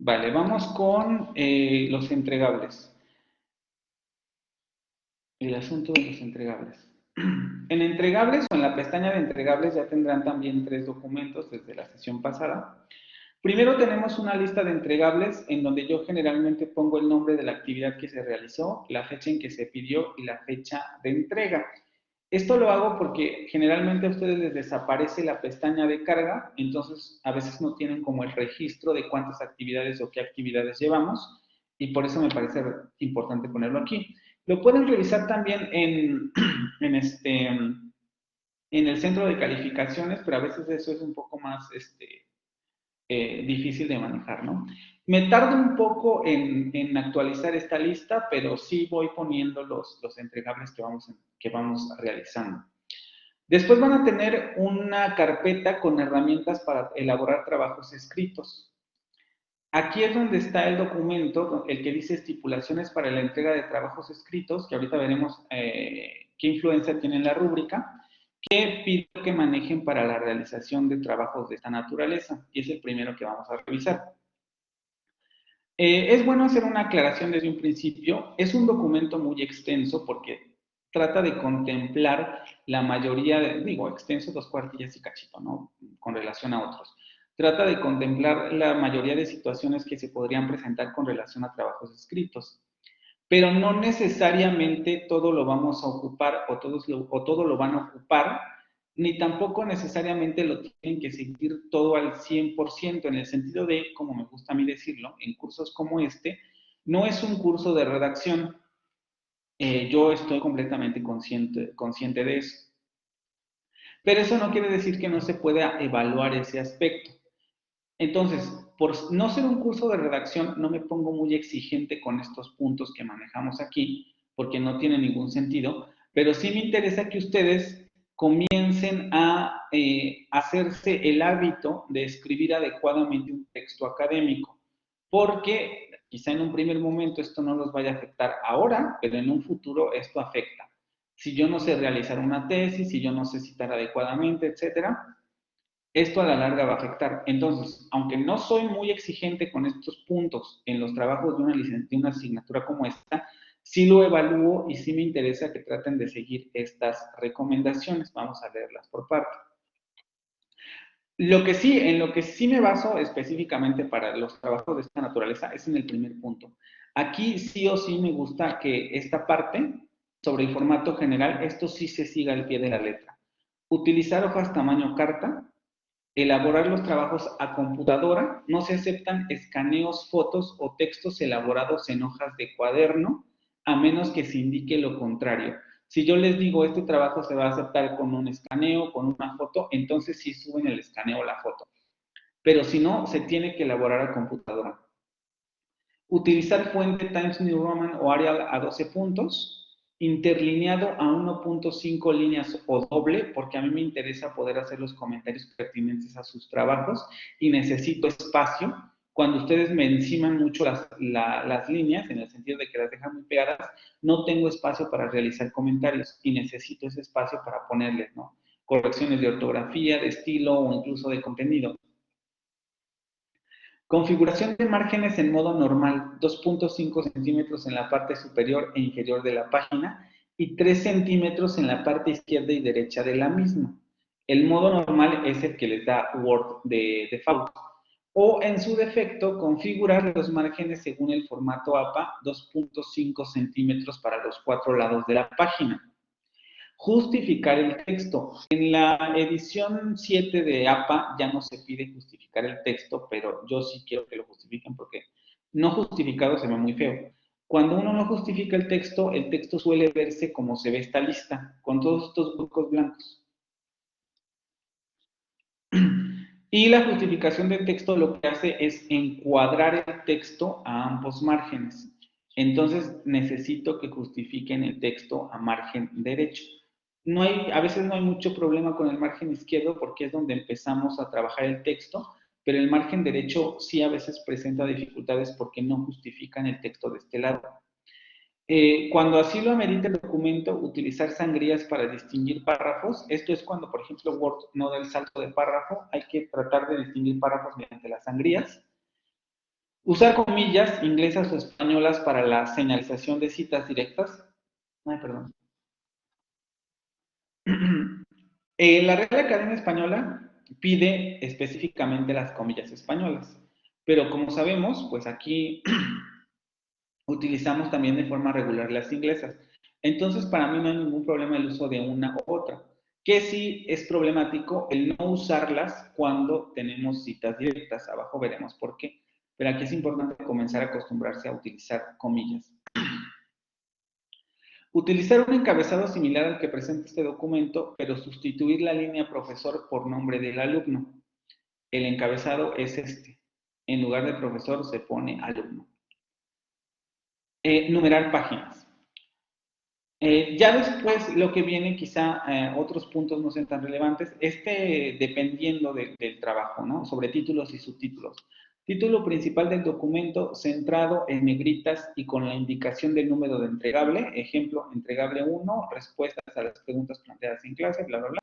Vale, vamos con los entregables. El asunto de los entregables. En entregables o en la pestaña de entregables ya tendrán también 3 documentos desde la sesión pasada. Primero tenemos una lista de entregables en donde yo generalmente pongo el nombre de la actividad que se realizó, la fecha en que se pidió y la fecha de entrega. Esto lo hago porque generalmente a ustedes les desaparece la pestaña de carga, entonces a veces no tienen como el registro de cuántas actividades o qué actividades llevamos y por eso me parece importante ponerlo aquí. Lo pueden revisar también en el centro de calificaciones, pero a veces eso es un poco más difícil de manejar, ¿no? Me tardo un poco en actualizar esta lista, pero sí voy poniendo los entregables que vamos realizando. Después van a tener una carpeta con herramientas para elaborar trabajos escritos. Aquí es donde está el documento, el que dice estipulaciones para la entrega de trabajos escritos, que ahorita veremos qué influencia tiene en la rúbrica, que pido que manejen para la realización de trabajos de esta naturaleza, y es el primero que vamos a revisar. Es bueno hacer una aclaración desde un principio. Es un documento muy extenso porque trata de contemplar la mayoría, extenso 2 cuartillas y cachito, ¿no? Con relación a otros. Trata de contemplar la mayoría de situaciones que se podrían presentar con relación a trabajos escritos. Pero no necesariamente todo lo vamos a ocupar o todo lo van a ocupar, ni tampoco necesariamente lo tienen que seguir todo al 100%, en el sentido de, como me gusta a mí decirlo, en cursos como este, no es un curso de redacción. Yo estoy completamente consciente de eso. Pero eso no quiere decir que no se pueda evaluar ese aspecto. Entonces, por no ser un curso de redacción, no me pongo muy exigente con estos puntos que manejamos aquí, porque no tiene ningún sentido, pero sí me interesa que ustedes comiencen a hacerse el hábito de escribir adecuadamente un texto académico, porque quizá en un primer momento esto no los vaya a afectar ahora, pero en un futuro esto afecta. Si yo no sé realizar una tesis, si yo no sé citar adecuadamente, etcétera, esto a la larga va a afectar. Entonces, aunque no soy muy exigente con estos puntos en los trabajos de una asignatura como esta, sí lo evalúo y sí me interesa que traten de seguir estas recomendaciones. Vamos a leerlas por parte. En lo que sí me baso específicamente para los trabajos de esta naturaleza es en el primer punto. Aquí sí o sí me gusta que esta parte sobre el formato general, esto sí se siga al pie de la letra. Utilizar hojas tamaño carta, elaborar los trabajos a computadora, no se aceptan escaneos, fotos o textos elaborados en hojas de cuaderno, a menos que se indique lo contrario. Si yo les digo, este trabajo se va a aceptar con un escaneo, con una foto, entonces sí suben el escaneo o la foto. Pero si no, se tiene que elaborar a computadora. Utilizar fuente Times New Roman o Arial a 12 puntos, interlineado a 1.5 líneas o doble, porque a mí me interesa poder hacer los comentarios pertinentes a sus trabajos y necesito espacio. Cuando ustedes me enciman mucho las líneas, en el sentido de que las dejan muy pegadas, no tengo espacio para realizar comentarios y necesito ese espacio para ponerles, ¿no? Correcciones de ortografía, de estilo o incluso de contenido. Configuración de márgenes en modo normal, 2.5 centímetros en la parte superior e inferior de la página y 3 centímetros en la parte izquierda y derecha de la misma. El modo normal es el que les da Word de default. O en su defecto, configurar los márgenes según el formato APA, 2.5 centímetros para los 4 lados de la página. Justificar el texto. En la edición 7 de APA ya no se pide justificar el texto, pero yo sí quiero que lo justifiquen porque no justificado se ve muy feo. Cuando uno no justifica el texto suele verse como se ve esta lista, con todos estos huecos blancos. Y la justificación del texto lo que hace es encuadrar el texto a ambos márgenes. Entonces necesito que justifiquen el texto a margen derecho. A veces no hay mucho problema con el margen izquierdo porque es donde empezamos a trabajar el texto, pero el margen derecho sí a veces presenta dificultades porque no justifican el texto de este lado. Cuando así lo amerita el documento, utilizar sangrías para distinguir párrafos. Esto es cuando, por ejemplo, Word no da el salto de párrafo. Hay que tratar de distinguir párrafos mediante las sangrías. Usar comillas inglesas o españolas para la señalización de citas directas. Ay, perdón. La Real Academia Española pide específicamente las comillas españolas. Pero como sabemos, pues aquí utilizamos también de forma regular las inglesas. Entonces, para mí no hay ningún problema el uso de una u otra. Que sí es problemático el no usarlas cuando tenemos citas directas. Abajo veremos por qué. Pero aquí es importante comenzar a acostumbrarse a utilizar comillas. Utilizar un encabezado similar al que presenta este documento, pero sustituir la línea profesor por nombre del alumno. El encabezado es este. En lugar de profesor se pone alumno. Numerar páginas. Ya después lo que viene, quizá otros puntos no sean tan relevantes, dependiendo del trabajo, ¿no? Sobre títulos y subtítulos. Título principal del documento centrado en negritas y con la indicación del número de entregable. Ejemplo, entregable 1, respuestas a las preguntas planteadas en clase, bla, bla, bla.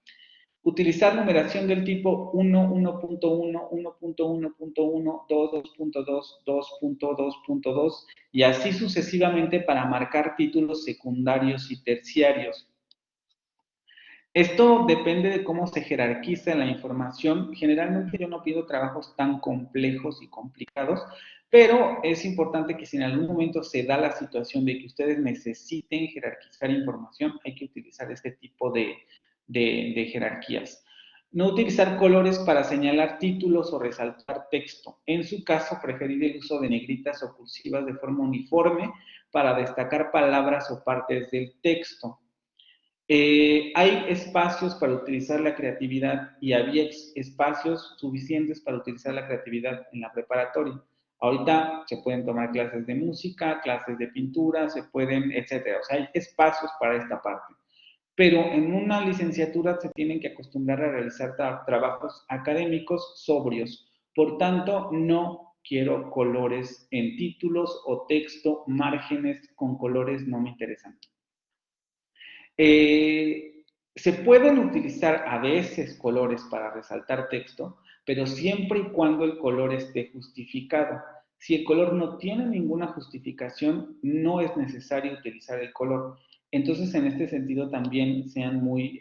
Utilizar numeración del tipo 1, 1.1, 1.1.1, 2, 2.2, 2.2.2 y así sucesivamente para marcar títulos secundarios y terciarios. Esto depende de cómo se jerarquiza la información. Generalmente yo no pido trabajos tan complejos y complicados, pero es importante que si en algún momento se da la situación de que ustedes necesiten jerarquizar información, hay que utilizar este tipo de jerarquías. No utilizar colores para señalar títulos o resaltar texto. En su caso, preferir el uso de negritas o cursivas de forma uniforme para destacar palabras o partes del texto. Hay espacios para utilizar la creatividad y había espacios suficientes para utilizar la creatividad en la preparatoria. Ahorita se pueden tomar clases de música, clases de pintura, etcétera. O sea, hay espacios para esta parte. Pero en una licenciatura se tienen que acostumbrar a realizar trabajos académicos sobrios. Por tanto, no quiero colores en títulos o texto, márgenes con colores no me interesan. Se pueden utilizar a veces colores para resaltar texto, pero siempre y cuando el color esté justificado. Si el color no tiene ninguna justificación, no es necesario utilizar el color. Entonces, en este sentido, también sean muy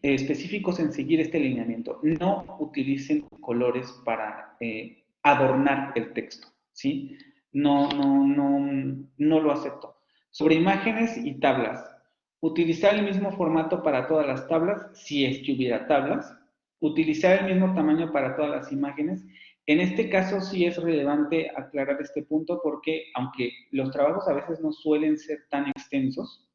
específicos en seguir este lineamiento. No utilicen colores para adornar el texto, ¿sí? No lo acepto. Sobre imágenes y tablas. Utilizar el mismo formato para todas las tablas, si es que hubiera tablas. Utilizar el mismo tamaño para todas las imágenes. En este caso sí es relevante aclarar este punto porque, aunque los trabajos a veces no suelen ser tan extensos,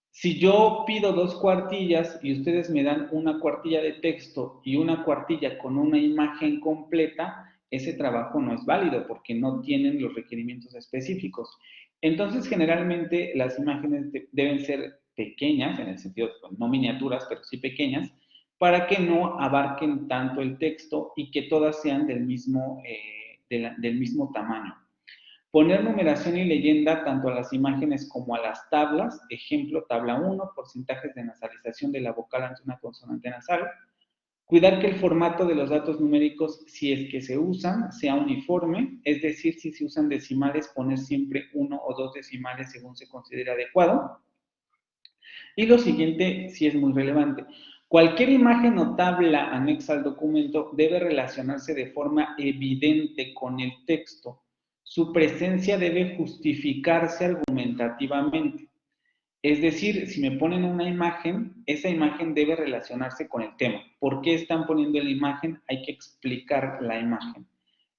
si yo pido 2 cuartillas y ustedes me dan una cuartilla de texto y una cuartilla con una imagen completa, ese trabajo no es válido porque no tienen los requerimientos específicos. Entonces, generalmente las imágenes deben ser pequeñas, en el sentido, no miniaturas, pero sí pequeñas, para que no abarquen tanto el texto y que todas sean del mismo tamaño. Poner numeración y leyenda tanto a las imágenes como a las tablas. Ejemplo, tabla 1, porcentajes de nasalización de la vocal ante una consonante nasal. Cuidar que el formato de los datos numéricos, si es que se usan, sea uniforme. Es decir, si se usan decimales, poner siempre 1 o 2 decimales según se considere adecuado. Y lo siguiente sí es muy relevante. Cualquier imagen o tabla anexa al documento debe relacionarse de forma evidente con el texto. su presencia debe justificarse argumentativamente. Es decir, si me ponen una imagen, esa imagen debe relacionarse con el tema. ¿Por qué están poniendo la imagen? Hay que explicar la imagen.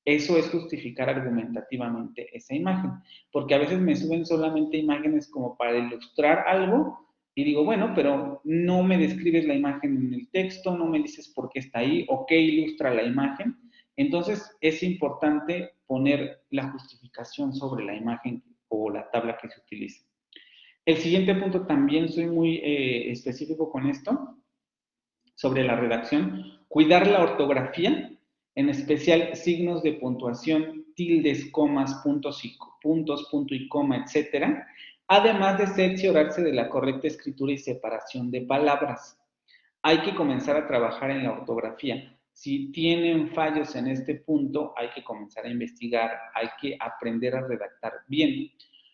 Eso es justificar argumentativamente esa imagen. Porque a veces me suben solamente imágenes como para ilustrar algo y digo, bueno, pero no me describes la imagen en el texto, no me dices por qué está ahí o qué ilustra la imagen. Entonces, es importante poner la justificación sobre la imagen o la tabla que se utilice. El siguiente punto también soy muy específico con esto, sobre la redacción. Cuidar la ortografía, en especial signos de puntuación, tildes, comas, puntos, punto y coma, etcétera, además de cerciorarse de la correcta escritura y separación de palabras. Hay que comenzar a trabajar en la ortografía. Si tienen fallos en este punto, hay que comenzar a investigar, hay que aprender a redactar bien.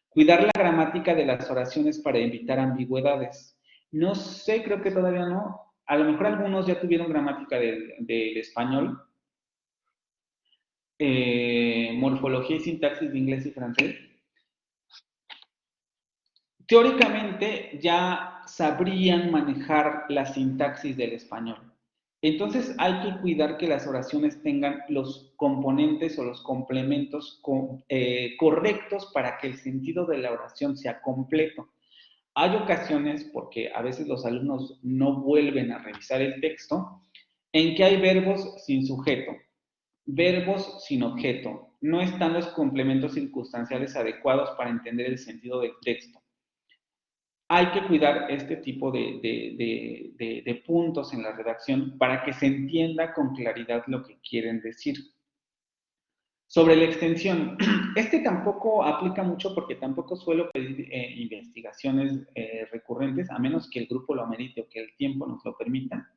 Cuidar la gramática de las oraciones para evitar ambigüedades. No sé, creo que todavía no. A lo mejor algunos ya tuvieron gramática del español, morfología y sintaxis de inglés y francés. Teóricamente ya sabrían manejar la sintaxis del español. Entonces hay que cuidar que las oraciones tengan los componentes o los complementos correctos para que el sentido de la oración sea completo. Hay ocasiones, porque a veces los alumnos no vuelven a revisar el texto, en que hay verbos sin sujeto, verbos sin objeto. No están los complementos circunstanciales adecuados para entender el sentido del texto. Hay que cuidar este tipo de puntos en la redacción para que se entienda con claridad lo que quieren decir. Sobre la extensión, este tampoco aplica mucho porque tampoco suelo pedir investigaciones recurrentes, a menos que el grupo lo amerite o que el tiempo nos lo permita.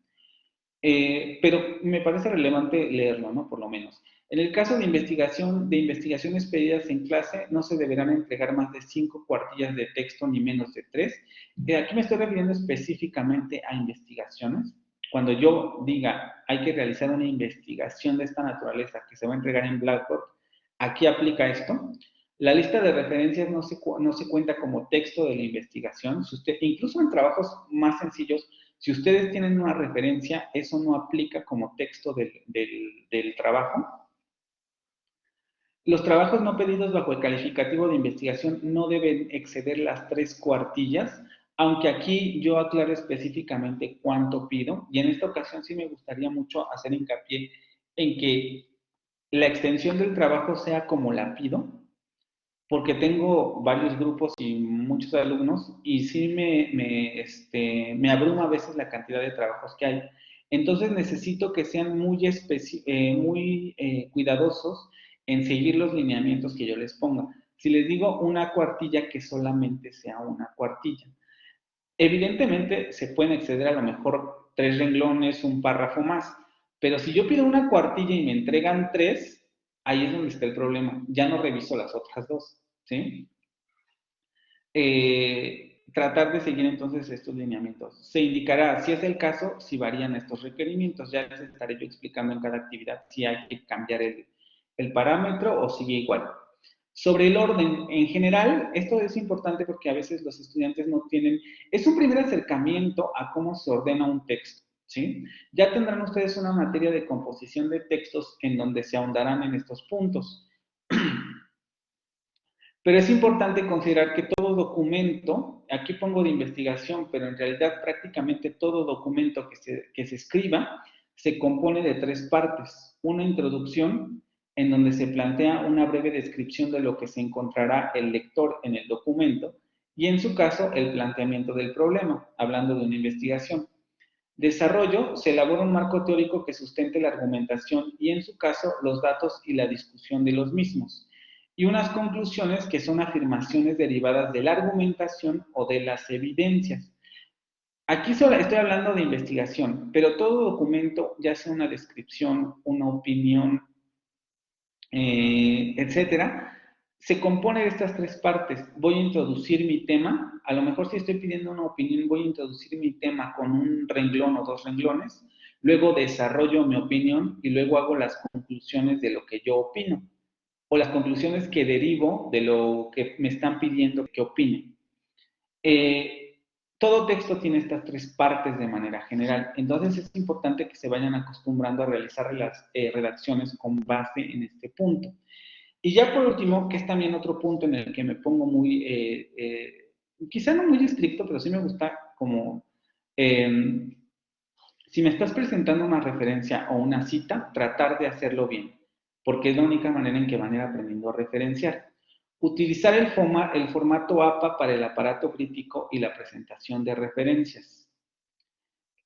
Pero me parece relevante leerlo, ¿no? Por lo menos. En el caso de investigaciones pedidas en clase, no se deberán entregar más de 5 cuartillas de texto ni menos de 3. Aquí me estoy refiriendo específicamente a investigaciones. Cuando yo diga, hay que realizar una investigación de esta naturaleza que se va a entregar en Blackboard, aquí aplica esto. La lista de referencias no se cuenta como texto de la investigación. Si usted, incluso en trabajos más sencillos, si ustedes tienen una referencia, eso no aplica como texto del trabajo. Los trabajos no pedidos bajo el calificativo de investigación no deben exceder las 3 cuartillas, aunque aquí yo aclaro específicamente cuánto pido, y en esta ocasión sí me gustaría mucho hacer hincapié en que la extensión del trabajo sea como la pido, porque tengo varios grupos y muchos alumnos y sí me abruma a veces la cantidad de trabajos que hay. Entonces necesito que sean muy cuidadosos en seguir los lineamientos que yo les ponga. Si les digo una cuartilla, que solamente sea una cuartilla. Evidentemente se pueden exceder a lo mejor 3 renglones, un párrafo más, pero si yo pido una cuartilla y me entregan 3, ahí es donde está el problema. Ya no reviso las otras 2, ¿sí? Tratar de seguir entonces estos lineamientos. Se indicará, si es el caso, si varían estos requerimientos. Ya les estaré yo explicando en cada actividad si hay que cambiar el parámetro o sigue igual. Sobre el orden, en general, esto es importante porque a veces los estudiantes no tienen, es un primer acercamiento a cómo se ordena un texto, ¿sí? Ya tendrán ustedes una materia de composición de textos en donde se ahondarán en estos puntos. Pero es importante considerar que todo documento, aquí pongo de investigación, pero en realidad prácticamente todo documento que se escriba se compone de 3 partes. Una introducción, en donde se plantea una breve descripción de lo que se encontrará el lector en el documento, y en su caso, el planteamiento del problema, hablando de una investigación. Desarrollo, se elabora un marco teórico que sustente la argumentación y, en su caso, los datos y la discusión de los mismos. Y unas conclusiones que son afirmaciones derivadas de la argumentación o de las evidencias. Aquí solo estoy hablando de investigación, pero todo documento, ya sea una descripción, una opinión, etcétera, se compone de estas 3 partes. Voy a introducir mi tema, a lo mejor si estoy pidiendo una opinión, voy a introducir mi tema con un renglón o 2 renglones, luego desarrollo mi opinión y luego hago las conclusiones de lo que yo opino. o las conclusiones que derivo de lo que me están pidiendo que opine. Todo texto tiene estas tres partes de manera general, entonces es importante que se vayan acostumbrando a realizar las redacciones con base en este punto. Y ya por último, que es también otro punto en el que me pongo muy, quizá no muy estricto, pero sí me gusta como, si me estás presentando una referencia o una cita, tratar de hacerlo bien, porque es la única manera en que van a ir aprendiendo a referenciar. Utilizar el formato APA para el aparato crítico y la presentación de referencias.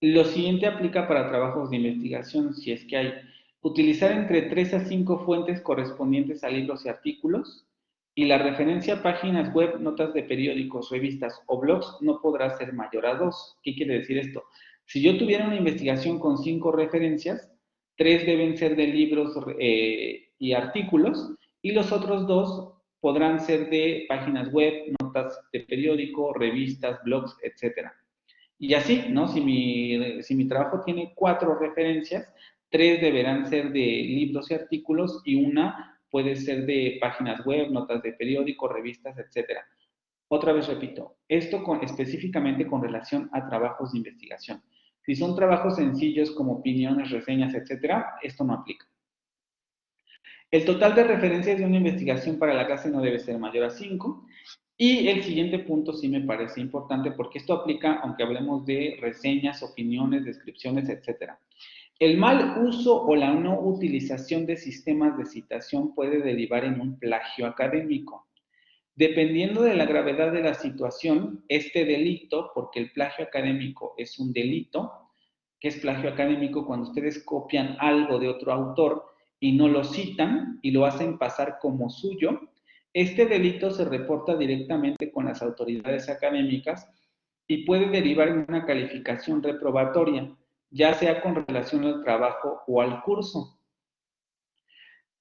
Lo siguiente aplica para trabajos de investigación, si es que hay. Utilizar entre 3 a 5 fuentes correspondientes a libros y artículos, y la referencia a páginas web, notas de periódicos, revistas o blogs no podrá ser mayor a 2. ¿Qué quiere decir esto? Si yo tuviera una investigación con 5 referencias, 3 deben ser de libros y artículos, y los otros 2 podrán ser de páginas web, notas de periódico, revistas, blogs, etc. Y así, ¿no? Si mi trabajo tiene 4 referencias, 3 deberán ser de libros y artículos y una puede ser de páginas web, notas de periódico, revistas, etc. Otra vez repito, esto específicamente con relación a trabajos de investigación. Si son trabajos sencillos como opiniones, reseñas, etc., esto no aplica. El total de referencias de una investigación para la clase no debe ser mayor a 5. Y el siguiente punto sí me parece importante porque esto aplica aunque hablemos de reseñas, opiniones, descripciones, etc. El mal uso o la no utilización de sistemas de citación puede derivar en un plagio académico. Dependiendo de la gravedad de la situación, este delito, porque el plagio académico es un delito, que es plagio académico cuando ustedes copian algo de otro autor y no lo citan y lo hacen pasar como suyo, este delito se reporta directamente con las autoridades académicas y puede derivar en una calificación reprobatoria, ya sea con relación al trabajo o al curso.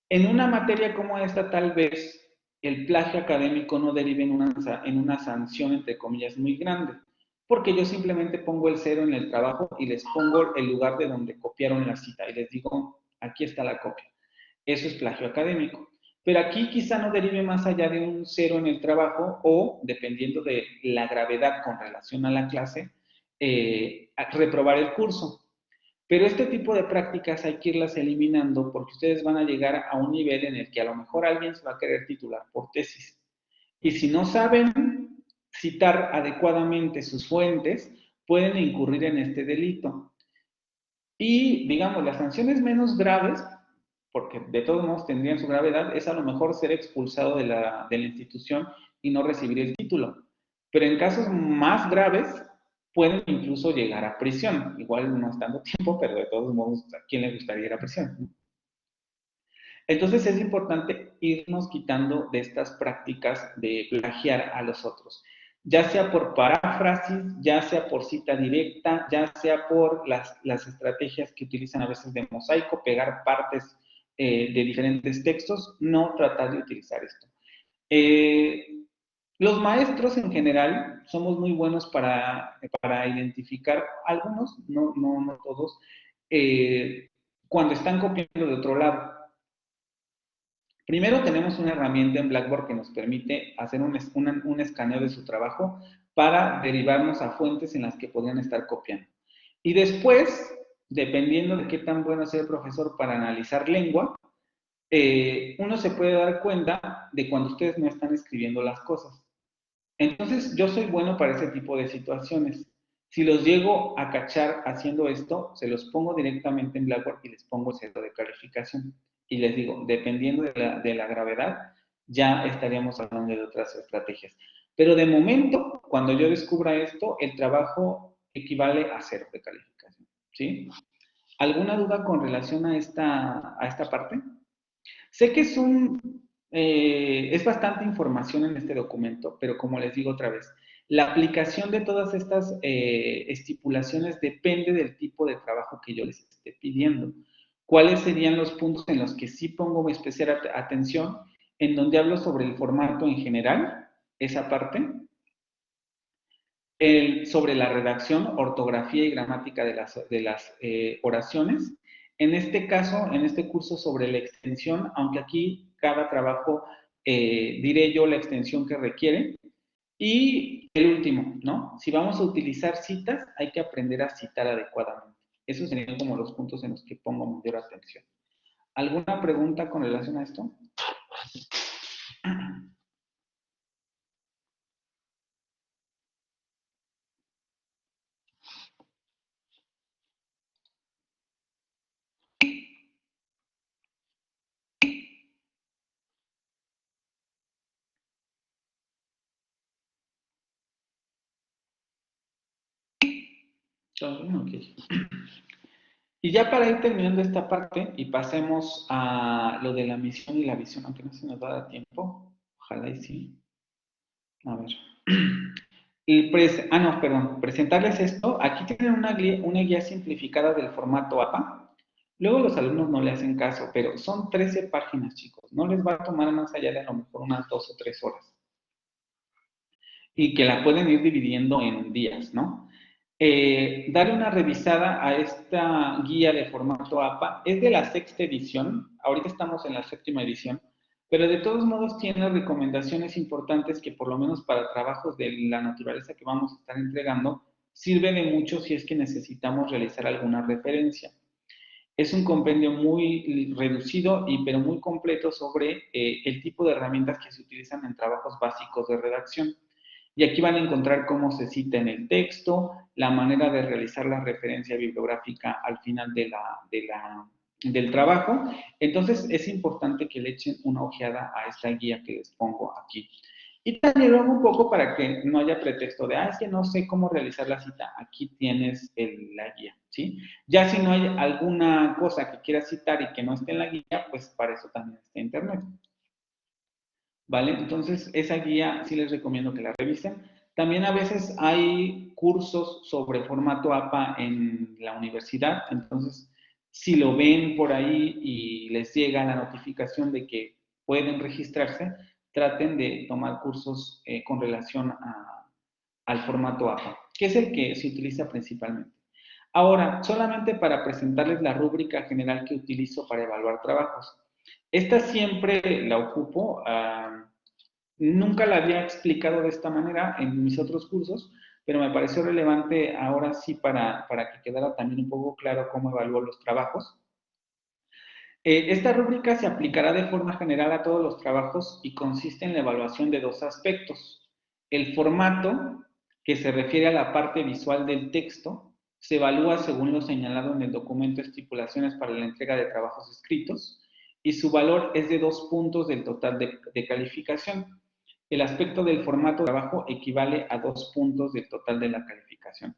En una materia como esta, tal vez el plagio académico no derive en una sanción, entre comillas, muy grande, porque yo simplemente pongo el 0 en el trabajo y les pongo el lugar de donde copiaron la cita y les digo, aquí está la copia. Eso es plagio académico. Pero aquí quizá no derive más allá de un 0 en el trabajo o, dependiendo de la gravedad con relación a la clase, reprobar el curso. Pero este tipo de prácticas hay que irlas eliminando porque ustedes van a llegar a un nivel en el que a lo mejor alguien se va a querer titular por tesis. Y si no saben citar adecuadamente sus fuentes, pueden incurrir en este delito. Y, digamos, las sanciones menos graves, porque de todos modos tendrían su gravedad, es a lo mejor ser expulsado de la institución y no recibir el título. Pero en casos más graves, pueden incluso llegar a prisión. Igual no estando tiempo, pero de todos modos, ¿a quién le gustaría ir a prisión? Entonces es importante irnos quitando de estas prácticas de plagiar a los otros, ya sea por paráfrasis, ya sea por cita directa, ya sea por las estrategias que utilizan a veces de mosaico, pegar partes de diferentes textos, no tratar de utilizar esto. Los maestros en general somos muy buenos para identificar, algunos, no todos, cuando están copiando de otro lado. Primero tenemos una herramienta en Blackboard que nos permite hacer un escaneo de su trabajo para derivarnos a fuentes en las que podrían estar copiando. Y después, dependiendo de qué tan bueno sea el profesor para analizar lengua, uno se puede dar cuenta de cuando ustedes no están escribiendo las cosas. Entonces, yo soy bueno para ese tipo de situaciones. Si los llego a cachar haciendo esto, se los pongo directamente en Blackboard y les pongo 0 de calificación. Y les digo, dependiendo de la gravedad, ya estaríamos hablando de otras estrategias. Pero de momento, cuando yo descubra esto, el trabajo equivale a 0 de calificación. ¿Sí? ¿Alguna duda con relación a esta parte? Sé que es bastante información en este documento, pero como les digo otra vez, la aplicación de todas estas estipulaciones depende del tipo de trabajo que yo les esté pidiendo. ¿Cuáles serían los puntos en los que sí pongo especial atención? En donde hablo sobre el formato en general, esa parte. Sobre la redacción, ortografía y gramática de las oraciones. En este caso, en este curso sobre la extensión, aunque aquí cada trabajo diré yo la extensión que requiere. Y el último, ¿no? Si vamos a utilizar citas, hay que aprender a citar adecuadamente. Esos serían como los puntos en los que pongo mayor atención. ¿Alguna pregunta con relación a esto? ¿Todo bien? Ok. Y ya para ir terminando esta parte y pasemos a lo de la misión y la visión, aunque no se nos va a dar tiempo. Ojalá y sí. A ver. No, perdón. Presentarles esto. Aquí tienen una guía simplificada del formato APA. Luego los alumnos no le hacen caso, pero son 13 páginas, chicos. No les va a tomar más allá de a lo mejor unas 2 o 3 horas. Y que la pueden ir dividiendo en días, ¿no? Darle una revisada a esta guía de formato APA. Es de la 6ª edición. Ahorita estamos en la 7ª edición. Pero de todos modos tiene recomendaciones importantes que por lo menos para trabajos de la naturaleza que vamos a estar entregando, sirve de mucho si es que necesitamos realizar alguna referencia. Es un compendio muy reducido pero muy completo sobre el tipo de herramientas que se utilizan en trabajos básicos de redacción. Y aquí van a encontrar cómo se cita en el texto, la manera de realizar la referencia bibliográfica al final del trabajo. Entonces, es importante que le echen una ojeada a esta guía que les pongo aquí. Y también luego un poco para que no haya pretexto de, es que no sé cómo realizar la cita. Aquí tienes la guía, ¿sí? Ya si no hay alguna cosa que quieras citar y que no esté en la guía, pues para eso también está internet. ¿Vale? Entonces, esa guía sí les recomiendo que la revisen. También a veces hay cursos sobre formato APA en la universidad, entonces, si lo ven por ahí y les llega la notificación de que pueden registrarse, traten de tomar cursos con relación al formato APA, que es el que se utiliza principalmente. Ahora, solamente para presentarles la rúbrica general que utilizo para evaluar trabajos. Esta siempre la ocupo, nunca la había explicado de esta manera en mis otros cursos, pero me pareció relevante ahora sí para que quedara también un poco claro cómo evalúo los trabajos. Esta rúbrica se aplicará de forma general a todos los trabajos y consiste en la evaluación de 2 aspectos. El formato, que se refiere a la parte visual del texto, se evalúa según lo señalado en el documento Estipulaciones para la entrega de trabajos escritos, y su valor es de 2 puntos del total de calificación. El aspecto del formato de trabajo equivale a 2 puntos del total de la calificación.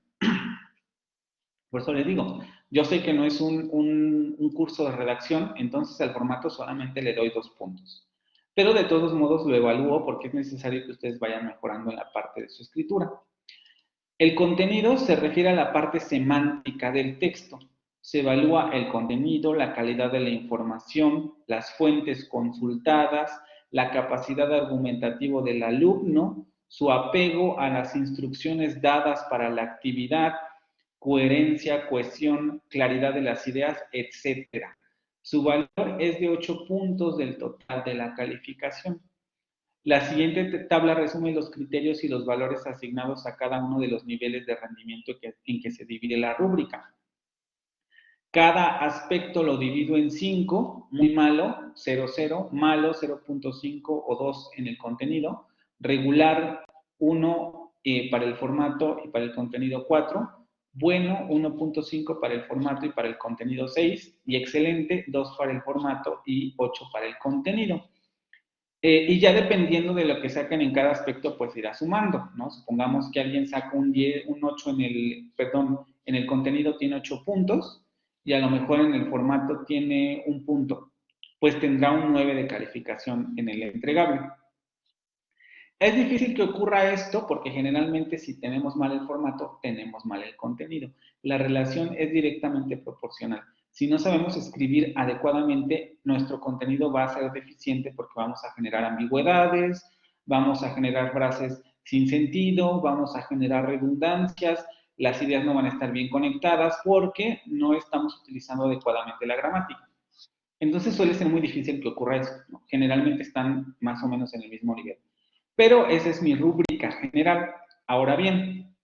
Por eso les digo, yo sé que no es un curso de redacción, entonces al formato solamente le doy 2 puntos. Pero de todos modos lo evalúo porque es necesario que ustedes vayan mejorando en la parte de su escritura. El contenido se refiere a la parte semántica del texto. Se evalúa el contenido, la calidad de la información, las fuentes consultadas, la capacidad argumentativa del alumno, su apego a las instrucciones dadas para la actividad, coherencia, cohesión, claridad de las ideas, etc. Su valor es de 8 puntos del total de la calificación. La siguiente tabla resume los criterios y los valores asignados a cada uno de los niveles de rendimiento en que se divide la rúbrica. Cada aspecto lo divido en 5, muy malo, 0, 0, malo, 0.5 o 2 en el contenido, regular, 1 para el formato y para el contenido 4, bueno, 1.5 para el formato y para el contenido 6, y excelente, 2 para el formato y 8 para el contenido. Y ya dependiendo de lo que saquen en cada aspecto, pues irá sumando, ¿no? Supongamos que alguien saca un 8 en el contenido tiene 8 puntos, y a lo mejor en el formato tiene 1 punto, pues tendrá un 9 de calificación en el entregable. Es difícil que ocurra esto porque generalmente si tenemos mal el formato, tenemos mal el contenido. La relación es directamente proporcional. Si no sabemos escribir adecuadamente, nuestro contenido va a ser deficiente porque vamos a generar ambigüedades, vamos a generar frases sin sentido, vamos a generar redundancias, las ideas no van a estar bien conectadas porque no estamos utilizando adecuadamente la gramática. Entonces suele ser muy difícil que ocurra eso, ¿no? Generalmente están más o menos en el mismo nivel. Pero esa es mi rúbrica general. Ahora bien,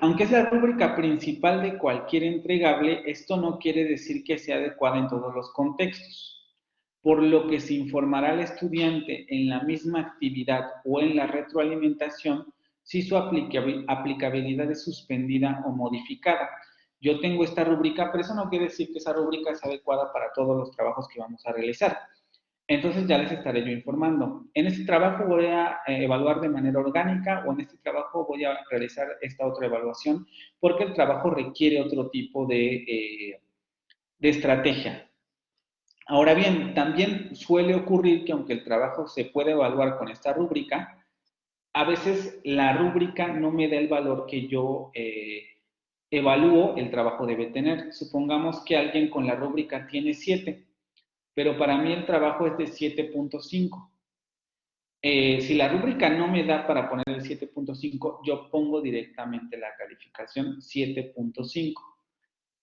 aunque es la rúbrica principal de cualquier entregable, esto no quiere decir que sea adecuada en todos los contextos, por lo que se informará al estudiante en la misma actividad o en la retroalimentación si su aplicabilidad es suspendida o modificada. Yo tengo esta rúbrica, pero eso no quiere decir que esa rúbrica sea adecuada para todos los trabajos que vamos a realizar. Entonces ya les estaré yo informando. En este trabajo voy a evaluar de manera orgánica o en este trabajo voy a realizar esta otra evaluación porque el trabajo requiere otro tipo de estrategia. Ahora bien, también suele ocurrir que aunque el trabajo se puede evaluar con esta rúbrica, a veces la rúbrica no me da el valor que yo evalúo el trabajo debe tener. Supongamos que alguien con la rúbrica tiene 7, pero para mí el trabajo es de 7.5. Si la rúbrica no me da para poner el 7.5, yo pongo directamente la calificación 7.5.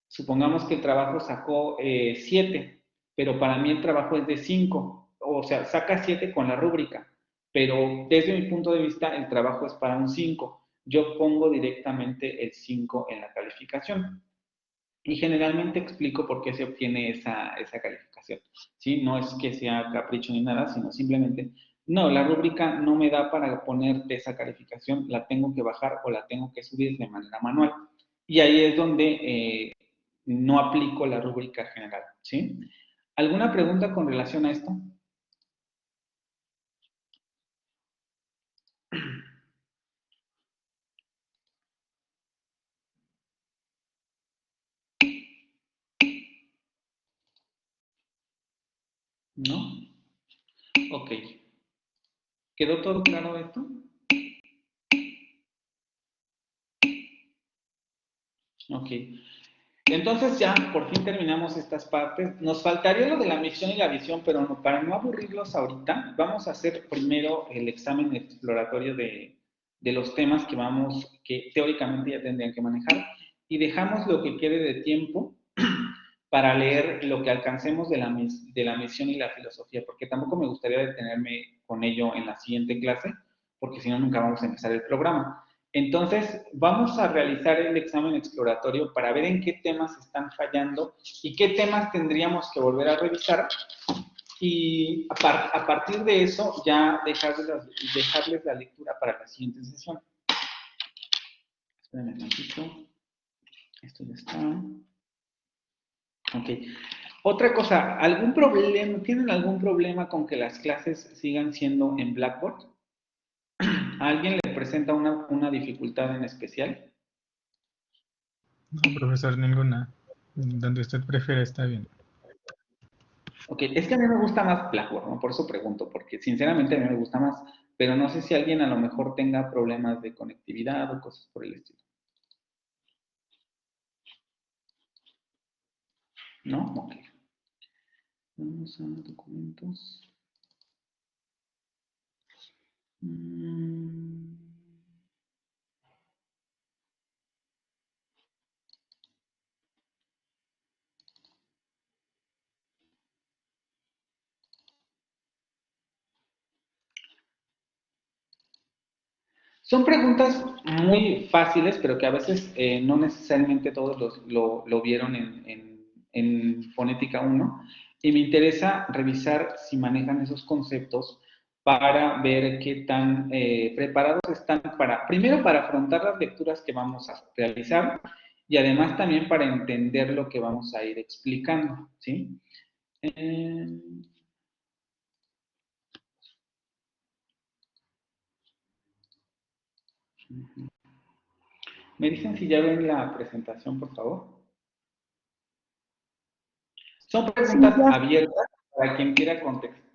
Supongamos que el trabajo sacó 7, pero para mí el trabajo es de 5, o sea, saca 7 con la rúbrica, pero desde mi punto de vista el trabajo es para un 5. Yo pongo directamente el 5 en la calificación. Y generalmente explico por qué se obtiene esa calificación. ¿Sí? No es que sea capricho ni nada, sino simplemente, no, la rúbrica no me da para ponerte esa calificación, la tengo que bajar o la tengo que subir de manera manual. Y ahí es donde no aplico la rúbrica general. ¿Sí? ¿Alguna pregunta con relación a esto? ¿No? Ok. ¿Quedó todo claro esto? Ok. Entonces ya por fin terminamos estas partes. Nos faltaría lo de la misión y la visión, pero no, para no aburrirlos ahorita, vamos a hacer primero el examen exploratorio de los temas que teóricamente ya tendrían que manejar, y dejamos lo que quede de tiempo para leer lo que alcancemos de la misión y la filosofía, porque tampoco me gustaría detenerme con ello en la siguiente clase, porque si no nunca vamos a empezar el programa. Entonces, vamos a realizar el examen exploratorio para ver en qué temas están fallando y qué temas tendríamos que volver a revisar, y a partir de eso ya dejarles la lectura para la siguiente sesión. Espérenme un tantito. Esto ya está. Ok. Otra cosa, ¿tienen algún problema con que las clases sigan siendo en Blackboard? ¿A alguien le presenta una dificultad en especial? No, profesor, ninguna. Donde usted prefiera está bien. Ok, es que a mí me gusta más Blackboard, ¿no? Por eso pregunto, porque sinceramente a mí me gusta más, pero no sé si alguien a lo mejor tenga problemas de conectividad o cosas por el estilo. ¿No? Ok. Vamos a documentos. Son preguntas muy fáciles, pero que a veces no necesariamente todos lo vieron en Fonética 1. Y me interesa revisar si manejan esos conceptos para ver qué tan preparados están primero para afrontar las lecturas que vamos a realizar y además también para entender lo que vamos a ir explicando, ¿sí? ¿Me dicen si ya ven la presentación, por favor? Son preguntas abiertas para quien quiera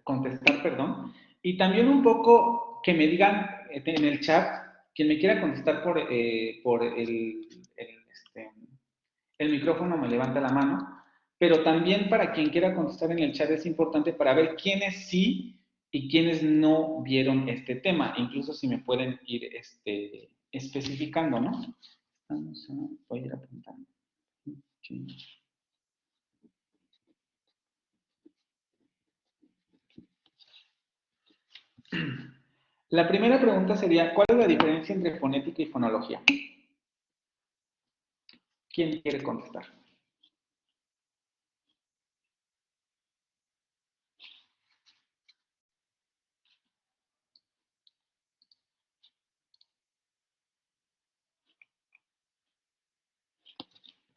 contestar, perdón. Y también un poco que me digan en el chat, quien me quiera contestar por el micrófono me levanta la mano. Pero también para quien quiera contestar en el chat es importante para ver quiénes sí y quiénes no vieron este tema. Incluso si me pueden ir especificando, ¿no? Voy a ir apuntando. Okay. La primera pregunta sería, ¿cuál es la diferencia entre fonética y fonología? ¿Quién quiere contestar?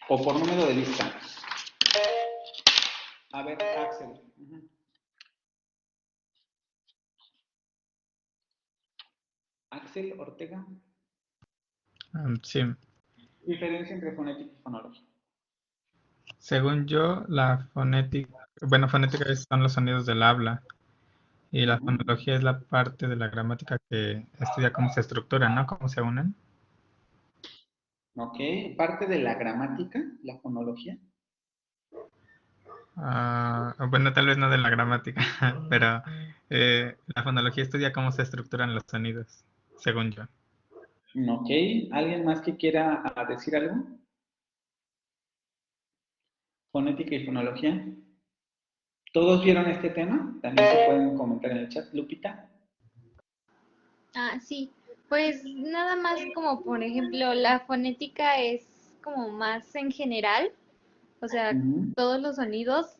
O por número de lista. A ver, Axel. Axel Ortega. Sí, Diferencia entre fonética y fonología. según yo, la fonética, bueno, son los sonidos del habla y la fonología es la parte de la gramática que estudia cómo se estructuran, ¿no? Cómo se unen. Ok, parte de la gramática, la fonología. Bueno, tal vez no de la gramática, pero la fonología estudia cómo se estructuran los sonidos, según yo. Ok, ¿alguien más que quiera decir algo? Fonética y fonología. ¿Todos vieron este tema? También se pueden comentar en el chat. Lupita. Ah, sí. Pues nada más como por ejemplo, la fonética es como más en general, o sea, Ujú. todos los sonidos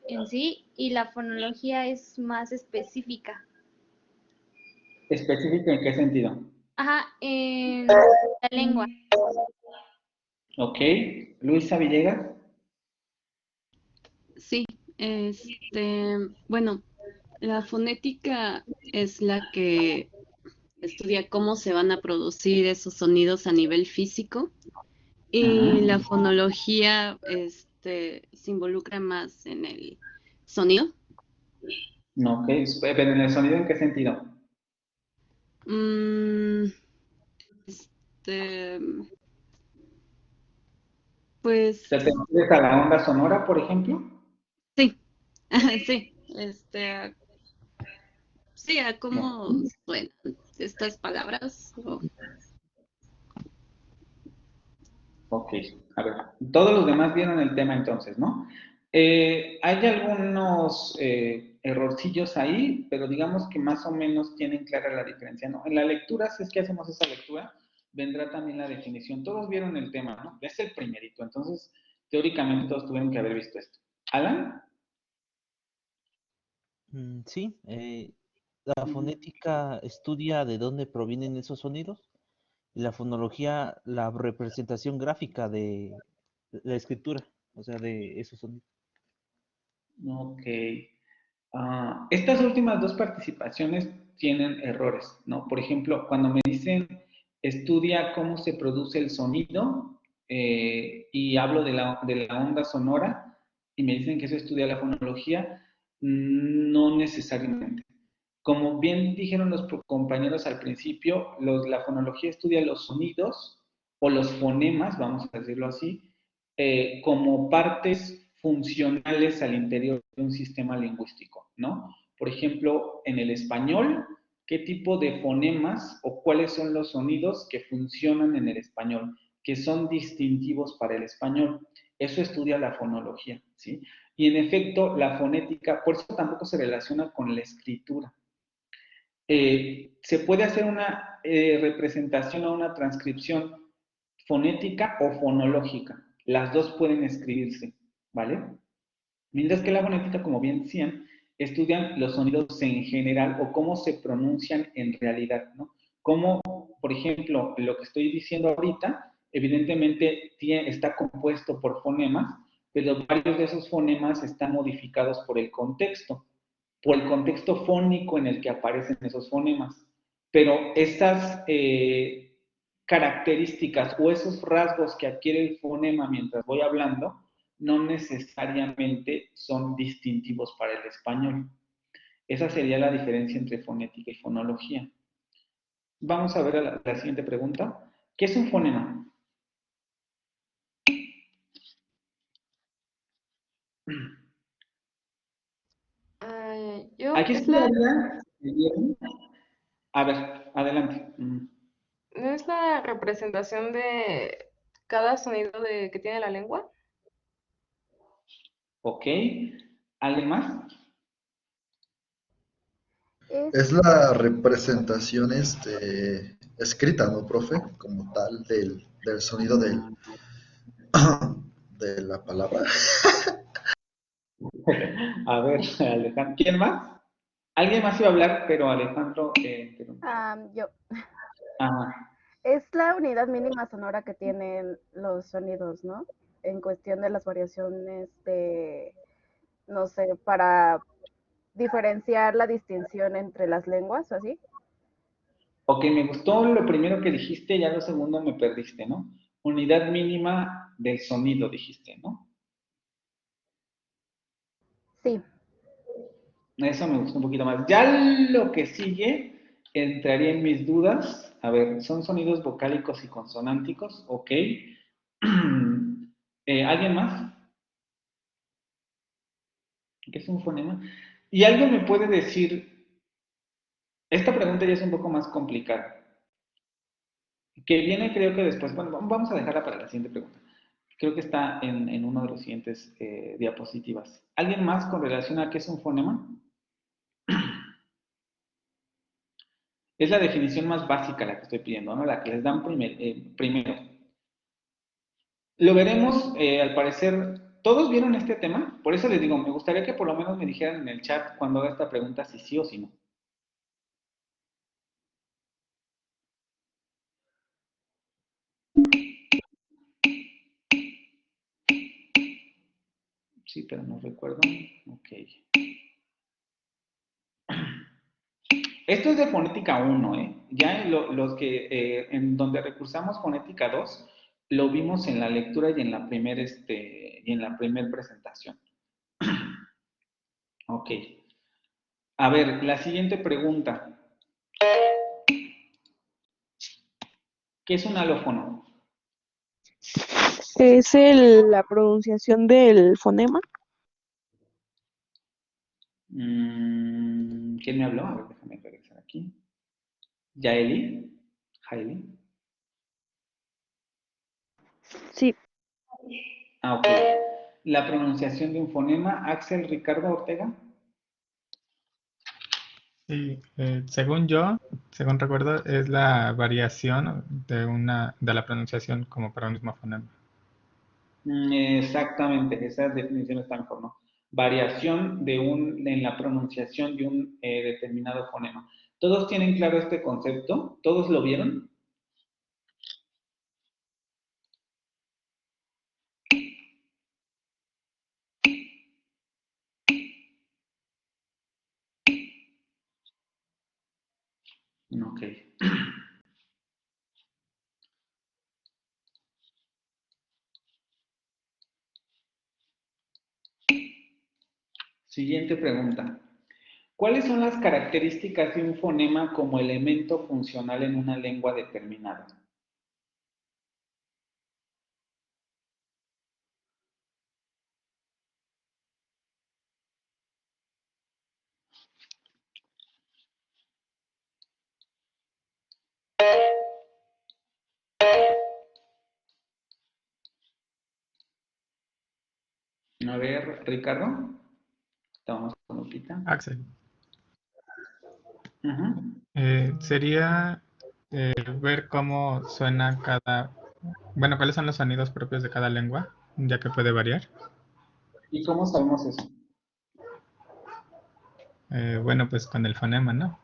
en sí, y la fonología es más específica. ¿Específico en qué sentido? Ajá, en la lengua. Ok, Luisa Villegas. Sí, bueno, la fonética es la que estudia cómo se van a producir esos sonidos a nivel físico y Ajá. la fonología, se involucra más en el sonido. Ok, pero en el sonido, ¿en qué sentido? Mm, este, pues ¿Te refieres a la onda sonora, por ejemplo? sí, sí, sí, a No. cómo suenan estas palabras. Ok, a ver, todos los demás vieron el tema entonces, ¿no? Hay algunos errorcillos ahí, pero digamos que más o menos tienen clara la diferencia, ¿no? En la lectura, si es que hacemos esa lectura, vendrá también la definición. Todos vieron el tema, ¿no? Es el primerito, entonces teóricamente todos tuvieron que haber visto esto. ¿Alan? Sí, la Ujú. fonética estudia de dónde provienen esos sonidos y la fonología la representación gráfica de la escritura, o sea, de esos sonidos. Ok. Estas últimas dos participaciones tienen errores, ¿no? Por ejemplo, cuando me dicen estudia cómo se produce el sonido y hablo de la onda sonora y me dicen que eso estudia la fonología, no necesariamente. Como bien dijeron los compañeros al principio, la fonología estudia los sonidos o los fonemas, vamos a decirlo así, como partes funcionales al interior de un sistema lingüístico, ¿no? Por ejemplo, en el español, ¿qué tipo de fonemas o cuáles son los sonidos que funcionan en el español, que son distintivos para el español? Eso estudia la fonología, ¿sí? Y en efecto, la fonética, por eso tampoco se relaciona con la escritura. Se puede hacer una representación o una transcripción fonética o fonológica. Las dos pueden escribirse, ¿vale? Mientras que la fonética, como bien decían, estudian los sonidos en general o cómo se pronuncian en realidad, ¿no? Como, por ejemplo, lo que estoy diciendo ahorita, evidentemente está compuesto por fonemas, pero varios de esos fonemas están modificados por el contexto fónico en el que aparecen esos fonemas. Pero esas características o esos rasgos que adquiere el fonema mientras voy hablando, no necesariamente son distintivos para el español. Esa sería la diferencia entre fonética y fonología. Vamos a ver a la siguiente pregunta. ¿Qué es un fonema? Yo, Aquí es la, esperaría. A ver, adelante. ¿no es la representación de cada sonido que tiene la lengua? Ok. ¿Alguien más? Es la representación escrita, ¿no, profe? Como tal del sonido de la palabra. A ver, Alejandro, ¿quién más? Alguien más iba a hablar, pero Alejandro, Yo. ajá. Es la unidad mínima sonora que tienen los sonidos, ¿no? En cuestión de las variaciones no sé, para diferenciar la distinción entre las lenguas o así. Ok, me gustó lo primero que dijiste, ya lo segundo me perdiste, ¿no? Unidad mínima del sonido, dijiste, ¿no? Sí. Eso me gustó un poquito más. Ya lo que sigue entraría en mis dudas. A ver, son sonidos vocálicos y consonánticos, ok. ¿Alguien más? ¿Qué es un fonema? ¿Y alguien me puede decir, esta pregunta ya es un poco más complicada, que viene creo que después, bueno, vamos a dejarla para la siguiente pregunta. Creo que está en uno de los siguientes diapositivas. ¿Alguien más con relación a qué es un fonema? Es la definición más básica la que estoy pidiendo, ¿no? La que les dan primero. Lo veremos, al parecer, ¿todos vieron este tema? Por eso les digo, me gustaría que por lo menos me dijeran en el chat cuando haga esta pregunta si sí o si no. Sí, pero no recuerdo. Ok. Esto es de fonética 1, ¿eh? Ya los que, en donde recursamos fonética 2, lo vimos en la lectura y en la primer presentación. Ok. A ver, la siguiente pregunta. ¿Qué es un alófono? Es la pronunciación del fonema. ¿Quién me habló? A ver, déjame regresar aquí. ¿Yaeli? ¿Jaeli? Sí. Ah, ok. La pronunciación de un fonema, Axel Ricardo Ortega. Sí, según recuerdo, es la variación de la pronunciación como para un mismo fonema. Exactamente, esa definición está mejor, ¿no? Variación en la pronunciación de un determinado fonema. ¿Todos tienen claro este concepto? ¿Todos lo vieron? Ok. Siguiente pregunta. ¿Cuáles son las características de un fonema como elemento funcional en una lengua determinada? A ver, Ricardo. Estamos con Lupita. Axel. Ujú. Sería ver cómo suena bueno, cuáles son los sonidos propios de cada lengua, ya que puede variar. ¿Y cómo sabemos eso? Bueno, pues con el fonema, ¿no?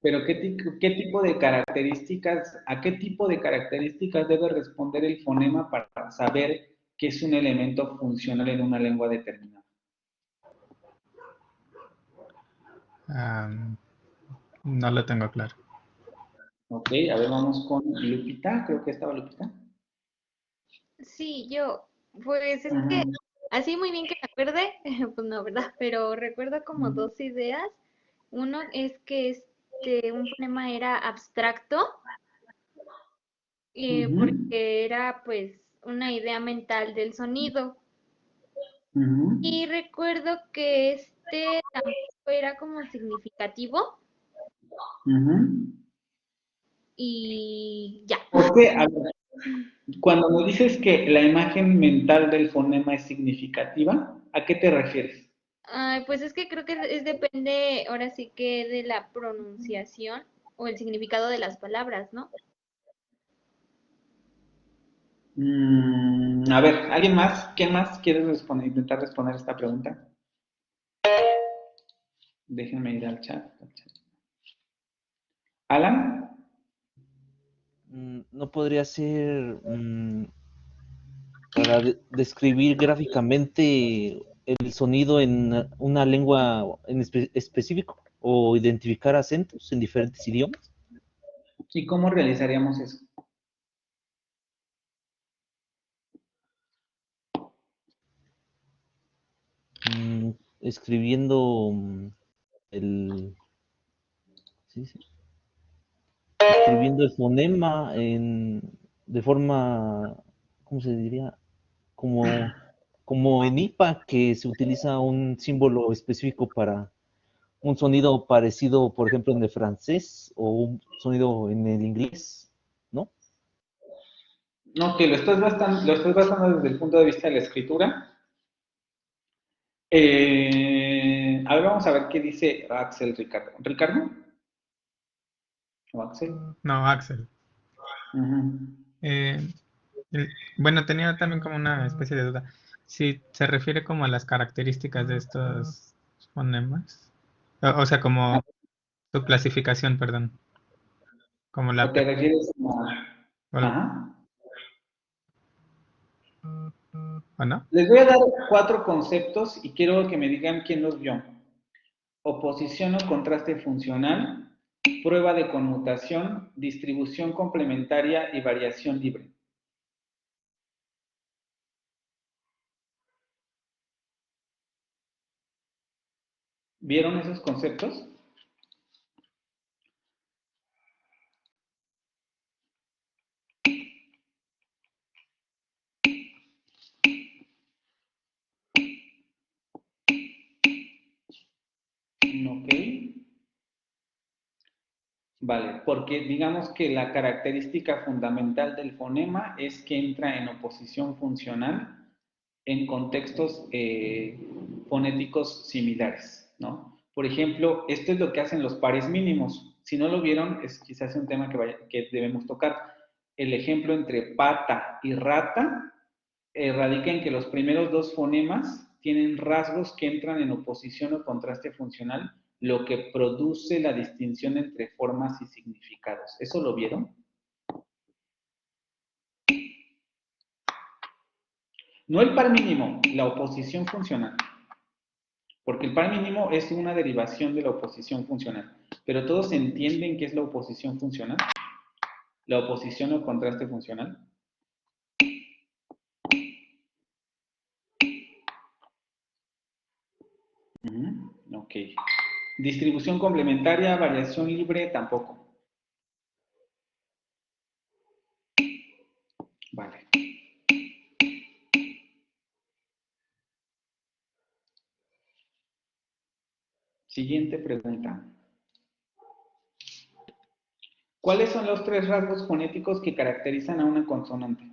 Pero ¿qué tipo de características, a qué tipo de características debe responder el fonema para saber que es un elemento funcional en una lengua determinada? No lo tengo claro. Ok, a ver, vamos con Lupita, creo que estaba Lupita. Sí, yo, pues es que Ujú, así muy bien que me acuerde, pues no, ¿verdad? Pero recuerdo como ujú, dos ideas. Uno es que un fonema era abstracto, ujú, porque era pues una idea mental del sonido. ujú. Y recuerdo que tampoco era como significativo Ujú. y ya. ¿Por qué? A ver, cuando me dices que la imagen mental del fonema es significativa, ¿a qué te refieres? Ay, pues es que creo que depende, ahora sí que de la pronunciación o el significado de las palabras, ¿no? A ver, ¿alguien más? ¿Quién más quiere intentar responder esta pregunta? Déjenme ir al chat. ¿Alan? No podría ser para describir gráficamente el sonido en una lengua en específico o identificar acentos en diferentes idiomas. ¿Y cómo realizaríamos eso? Escribiendo el sí, escribiendo el fonema de forma, ¿cómo se diría? Como en IPA, que se utiliza un símbolo específico para un sonido parecido, por ejemplo, en el francés o un sonido en el inglés, ¿no? No, que lo estás basando desde el punto de vista de la escritura. A ver, vamos a ver qué dice Axel Ricardo. ¿Ricardo? ¿O Axel? No, Axel. Bueno, tenía también como una especie de duda. Si se refiere como a las características de estos fonemas. O sea, como su clasificación, perdón. Como ¿O la... te refieres a... ¿O Ajá. no? Les voy a dar 4 conceptos y quiero que me digan quién los vio. Oposición o contraste funcional, prueba de conmutación, distribución complementaria y variación libre. ¿Vieron esos conceptos? Ok. Vale, porque digamos que la característica fundamental del fonema es que entra en oposición funcional en contextos fonéticos similares, ¿no? Por ejemplo, esto es lo que hacen los pares mínimos. Si no lo vieron, es quizás un tema que debemos tocar. El ejemplo entre pata y rata radica en que los primeros 2 fonemas tienen rasgos que entran en oposición o contraste funcional, lo que produce la distinción entre formas y significados. ¿Eso lo vieron? No el par mínimo, la oposición funcional. Porque el par mínimo es una derivación de la oposición funcional. Pero todos entienden qué es la oposición funcional. La oposición o contraste funcional. Ok. Distribución complementaria, variación libre, tampoco. Vale. Siguiente pregunta. ¿Cuáles son los 3 rasgos fonéticos que caracterizan a una consonante?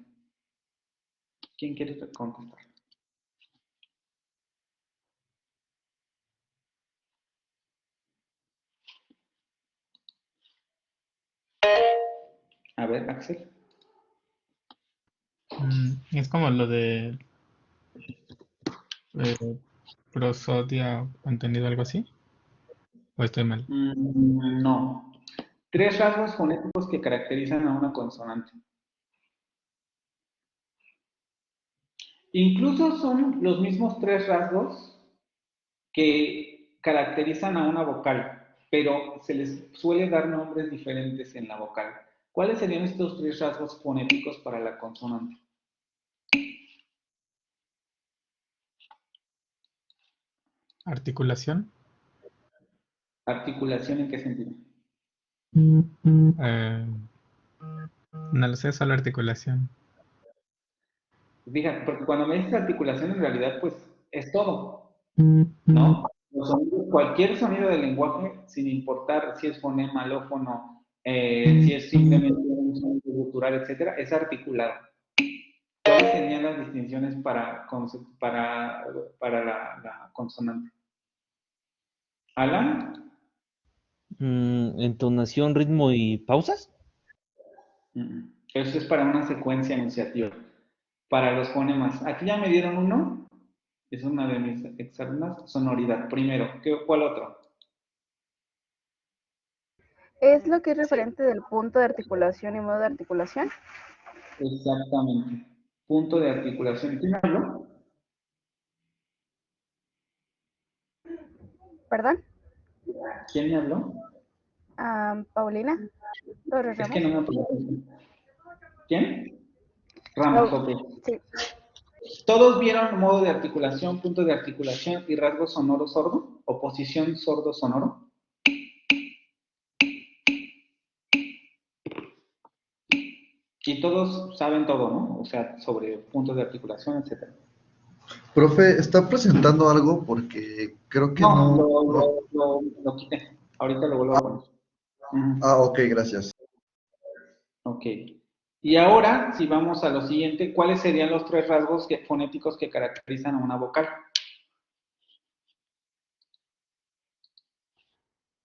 ¿Quién quiere contestar? A ver, Axel. Es como lo de prosodia, contenido, algo así. ¿O estoy mal? No. 3 rasgos fonéticos que caracterizan a una consonante. Incluso son los mismos 3 rasgos que caracterizan a una vocal, pero se les suele dar nombres diferentes en la vocal. ¿Cuáles serían estos 3 rasgos fonéticos para la consonante? ¿Articulación? ¿Articulación en qué sentido? No lo sé, solo articulación. Fíjate, porque cuando me dices articulación, en realidad, pues, es todo, ¿no? Los sonidos, cualquier sonido del lenguaje, sin importar si es fonema, alófono, si es simplemente un sonido gutural, etcétera, es articulado. ¿Cuáles serían las distinciones para la consonante? Alan, Entonación, ritmo y pausas. eso es para una secuencia enunciativa. Para los fonemas, aquí ya me dieron uno, es una de mis exalumnas, sonoridad. Primero, ¿cuál otro? ¿Es lo que es referente del punto de articulación y modo de articulación? Exactamente. Punto de articulación. ¿Quién habló? ¿Perdón? ¿Quién me habló? Paulina Torres Es que Ramos. no me acuerdo. ¿Quién? Ramos, ok. Sí. ¿Todos vieron modo de articulación, punto de articulación y rasgo sonoro sordo? ¿O posición sordo sonoro? Y todos saben todo, ¿no? O sea, sobre puntos de articulación, etcétera. Profe, ¿está presentando algo? Porque creo que No, no. lo quité. Ahorita lo vuelvo a poner. Ok, gracias. Ok. Y ahora, si vamos a lo siguiente, ¿cuáles serían los tres rasgos fonéticos que caracterizan a una vocal?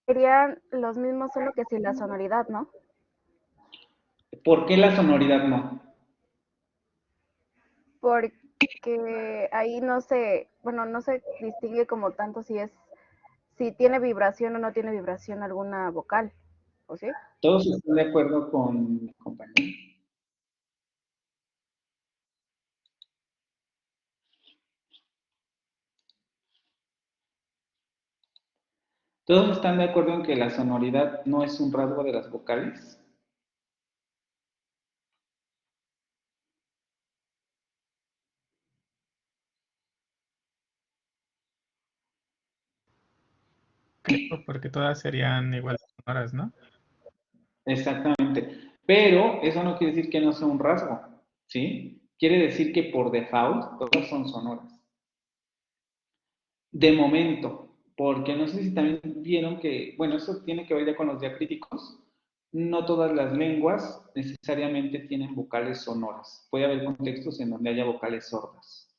Serían los mismos, solo que sin la sonoridad, ¿no? ¿Por qué la sonoridad no? Porque ahí no se, bueno, no se distingue como tanto si tiene vibración o no tiene vibración alguna vocal, ¿o sí? ¿Todos están de acuerdo con mi compañero? ¿Todos están de acuerdo en que la sonoridad no es un rasgo de las vocales? Creo, porque todas serían igual sonoras, ¿no? Exactamente. Pero eso no quiere decir que no sea un rasgo, ¿sí? Quiere decir que por default todas son sonoras. De momento, porque no sé si también vieron que, bueno, eso tiene que ver ya con los diacríticos. No todas las lenguas necesariamente tienen vocales sonoras. Puede haber contextos en donde haya vocales sordas.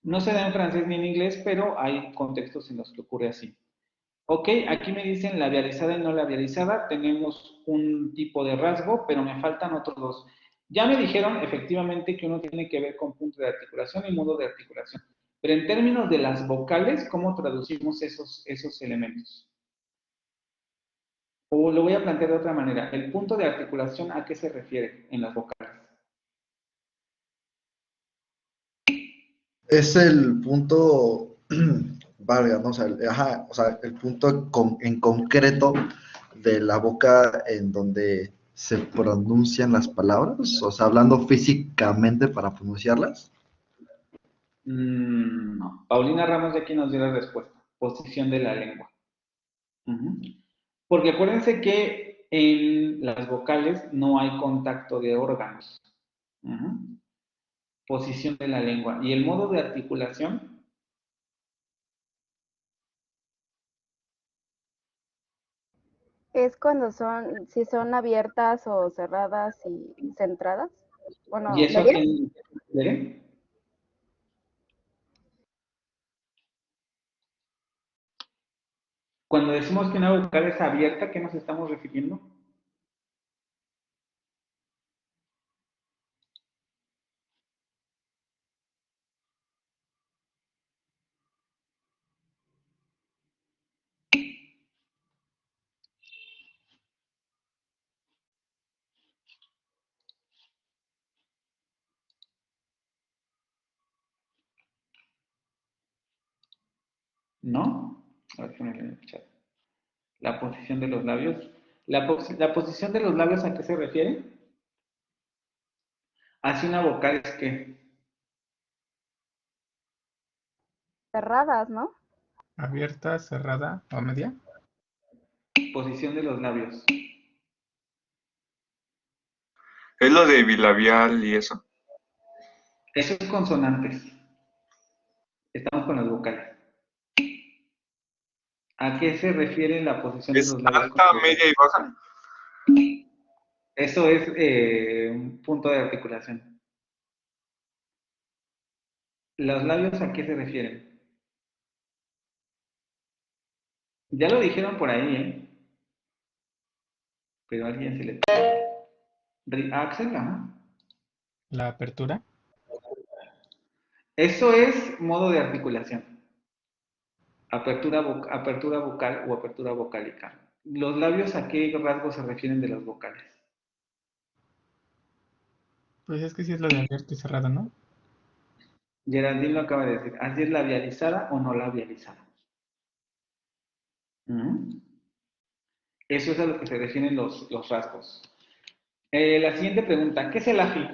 No se da en francés ni en inglés, pero hay contextos en los que ocurre así. Ok, aquí me dicen labializada y no labializada. Tenemos un tipo de rasgo, pero me faltan otros dos. Ya me dijeron efectivamente que uno tiene que ver con punto de articulación y modo de articulación. Pero en términos de las vocales, ¿cómo traducimos esos elementos? O lo voy a plantear de otra manera. ¿El punto de articulación a qué se refiere en las vocales? Es el punto, valga, ¿no? O sea, el punto en concreto de la boca en donde se pronuncian las palabras, o sea, hablando físicamente para pronunciarlas. No. Paulina Ramos de aquí nos dio la respuesta. Posición de la lengua. Porque acuérdense que en las vocales no hay contacto de órganos. Posición de la lengua. ¿Y el modo de articulación? Es cuando si son abiertas o cerradas y centradas. ¿Y Bueno, eso ¿me a bien? quién se refiere? Cuando decimos que una vocal es abierta, ¿a qué nos estamos refiriendo? ¿No? A ver, déjenme leer en el chat. La posición de los labios. ¿La posición de los labios a qué se refiere? Hacia una vocal es que Cerradas, ¿no? Abierta, cerrada o media. posición de los labios. Es lo de bilabial y eso. Eso es consonantes. Estamos con las vocales. ¿A qué se refiere la posición de ¿Es los labios con alta, las vocales? media y baja? Eso es un punto de articulación. ¿Los labios a qué se refieren? Ya lo dijeron por ahí, ¿eh? Pero a alguien se le... Axel, ajá. La apertura. Eso es modo de articulación. Apertura vocal o apertura vocálica. Los labios, ¿a qué rasgos se refieren de las vocales? Pues es que sí es lo de abierto y cerrado, ¿no? Geraldine lo acaba de decir. ¿Así es labializada o no labializada? ¿Mm? Eso es a lo que se refieren los rasgos. La siguiente pregunta, ¿qué es el AFI?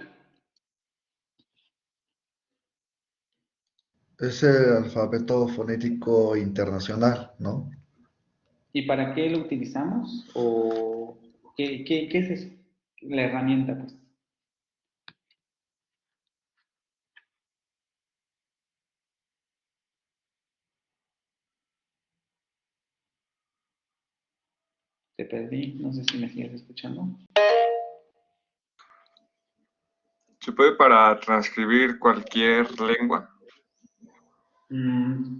Es el alfabeto fonético internacional, ¿no? ¿Y para qué lo utilizamos? ¿O qué es eso? La herramienta, pues. Te perdí, no sé si me sigues escuchando. ¿Se puede para transcribir cualquier lengua?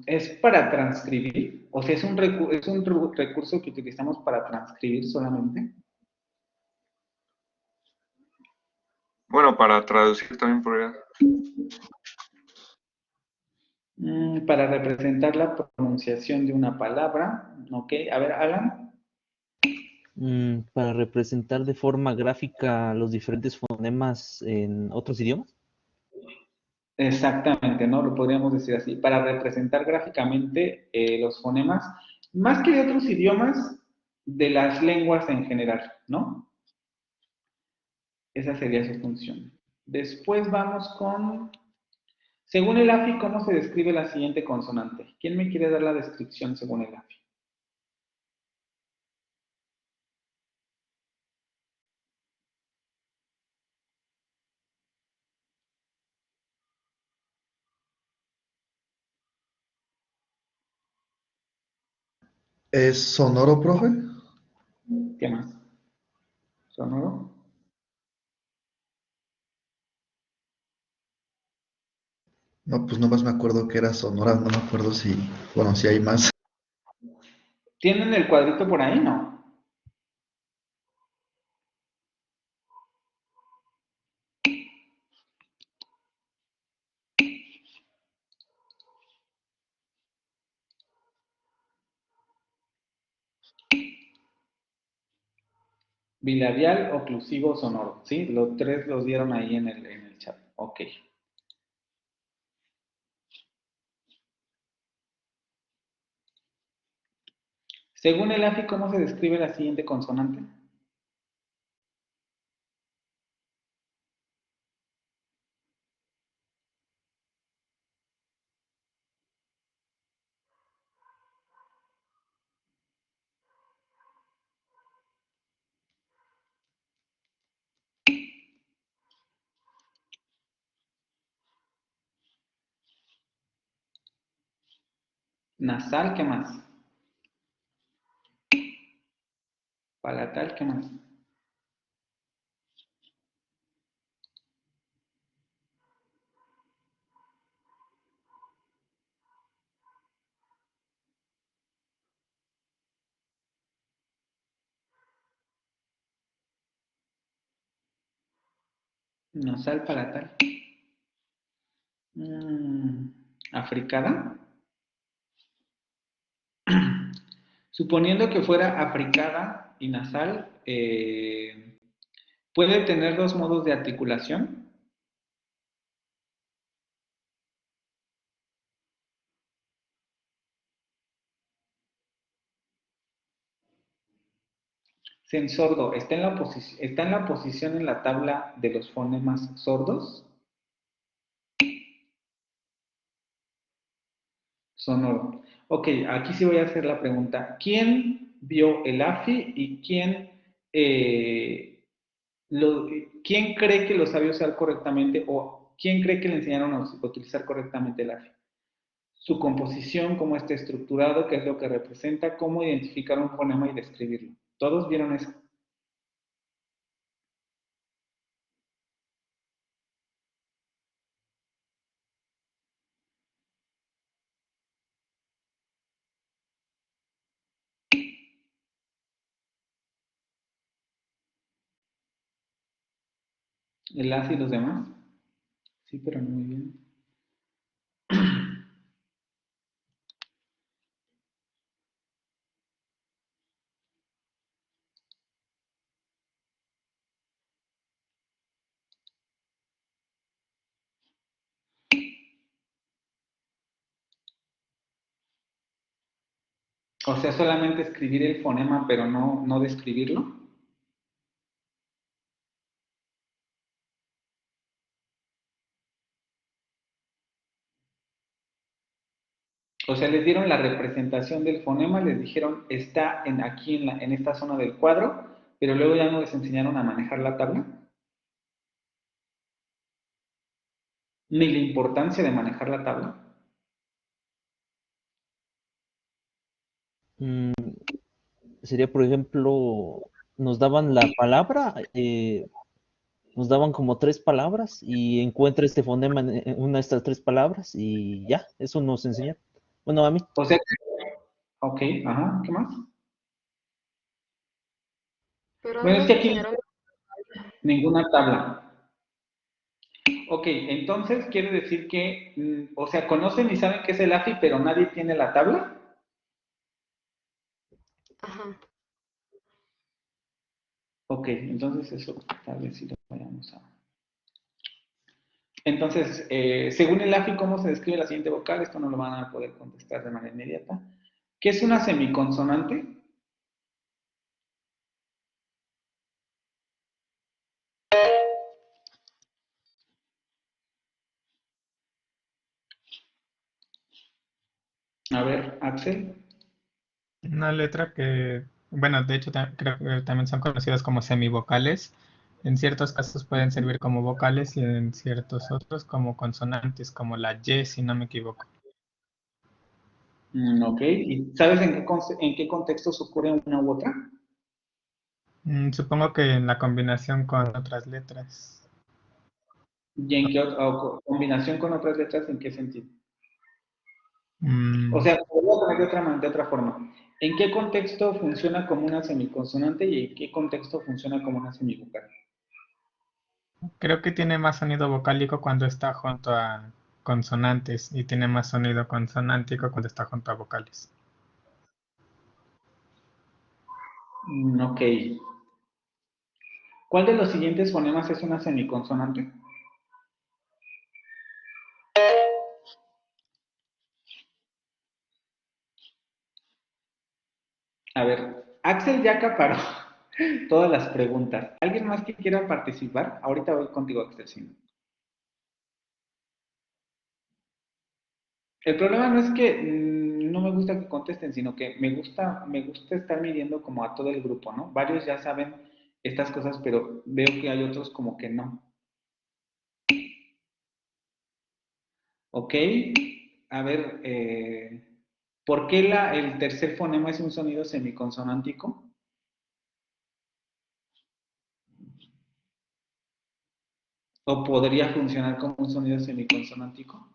Es para transcribir, o sea, es un recurso que utilizamos para transcribir solamente. Bueno, para traducir también podría. Para representar la pronunciación de una palabra, ¿ok? A ver, Alan. Para representar de forma gráfica los diferentes fonemas en otros idiomas. Exactamente, ¿no? Lo podríamos decir así. Para representar gráficamente los fonemas, más que de otros idiomas, de las lenguas en general, ¿no? Esa sería su función. Después vamos con, según el AFI, ¿cómo se describe la siguiente consonante? ¿Quién me quiere dar la descripción según el AFI? ¿Es sonoro, profe? ¿Qué más? ¿Sonoro? No, pues nomás me acuerdo que era sonora, no me acuerdo si, bueno, si hay más. ¿Tienen el cuadrito por ahí? No. Bilabial, oclusivo, sonoro. ¿Sí? Los tres los dieron ahí en el chat. Ok. Según el AFI, ¿cómo se describe la siguiente consonante? Nasal, ¿qué más? Palatal, ¿qué más? Nasal, palatal. ¿Africada? Suponiendo que fuera africada y nasal, ¿puede tener dos modos de articulación? Sensordo, ¿está en la posición en la tabla de los fonemas sordos? Sonoro. Ok, aquí sí voy a hacer la pregunta. ¿Quién vio el AFI y eh, quién cree que lo sabe usar correctamente o quién cree que le enseñaron a utilizar correctamente el AFI? Su composición, cómo está estructurado, qué es lo que representa, cómo identificar un fonema y describirlo. ¿Todos vieron eso? El as y los demás. Sí, pero no muy bien. O sea, solamente escribir el fonema, pero no describirlo. O sea, les dieron la representación del fonema, les dijeron está aquí en esta zona del cuadro, pero luego ya no les enseñaron a manejar la tabla. Ni la importancia de manejar la tabla. Sería, por ejemplo, nos daban la palabra, nos daban como 3 palabras y encuentra este fonema en una de estas 3 palabras y ya, eso nos enseñaron. Bueno, a mí. O sea, ok, ajá, ¿qué más? Pero no Bueno, es nos que aquí enseñaron. ninguna tabla. Ok, entonces quiere decir que, o sea, conocen y saben qué es el AFI, pero nadie tiene la tabla. Ajá. Ok, entonces eso tal vez sí lo vayamos a... Entonces, según el AFI, ¿cómo se describe la siguiente vocal? Esto no lo van a poder contestar de manera inmediata. ¿Qué es una semiconsonante? A ver, Axel. Una letra que, bueno, de hecho creo que también son conocidas como semivocales. En ciertos casos pueden servir como vocales y en ciertos otros como consonantes, como la Y, si no me equivoco. Ok, ¿y sabes en qué contextos ocurre una u otra? Supongo que en la combinación con otras letras. ¿Y en qué combinación con otras letras, en qué sentido? O Mm, sea, lo voy a poner de otra forma. ¿En qué contexto funciona como una semiconsonante y en qué contexto funciona como una semivocal? Creo que tiene más sonido vocálico cuando está junto a consonantes y tiene más sonido consonántico cuando está junto a vocales. Ok. ¿Cuál de los siguientes fonemas es una semiconsonante? A ver, Axel ya acaparó todas las preguntas. ¿Alguien más que quiera participar? Ahorita voy contigo, Axel. Sí. El problema no es que no me gusta que contesten, sino que me gusta estar midiendo como a todo el grupo, ¿no? Varios ya saben estas cosas, pero veo que hay otros como que no. Ok, a ver, ¿por qué el tercer fonema es un sonido semiconsonántico? ¿O podría funcionar como un sonido semiconsonántico?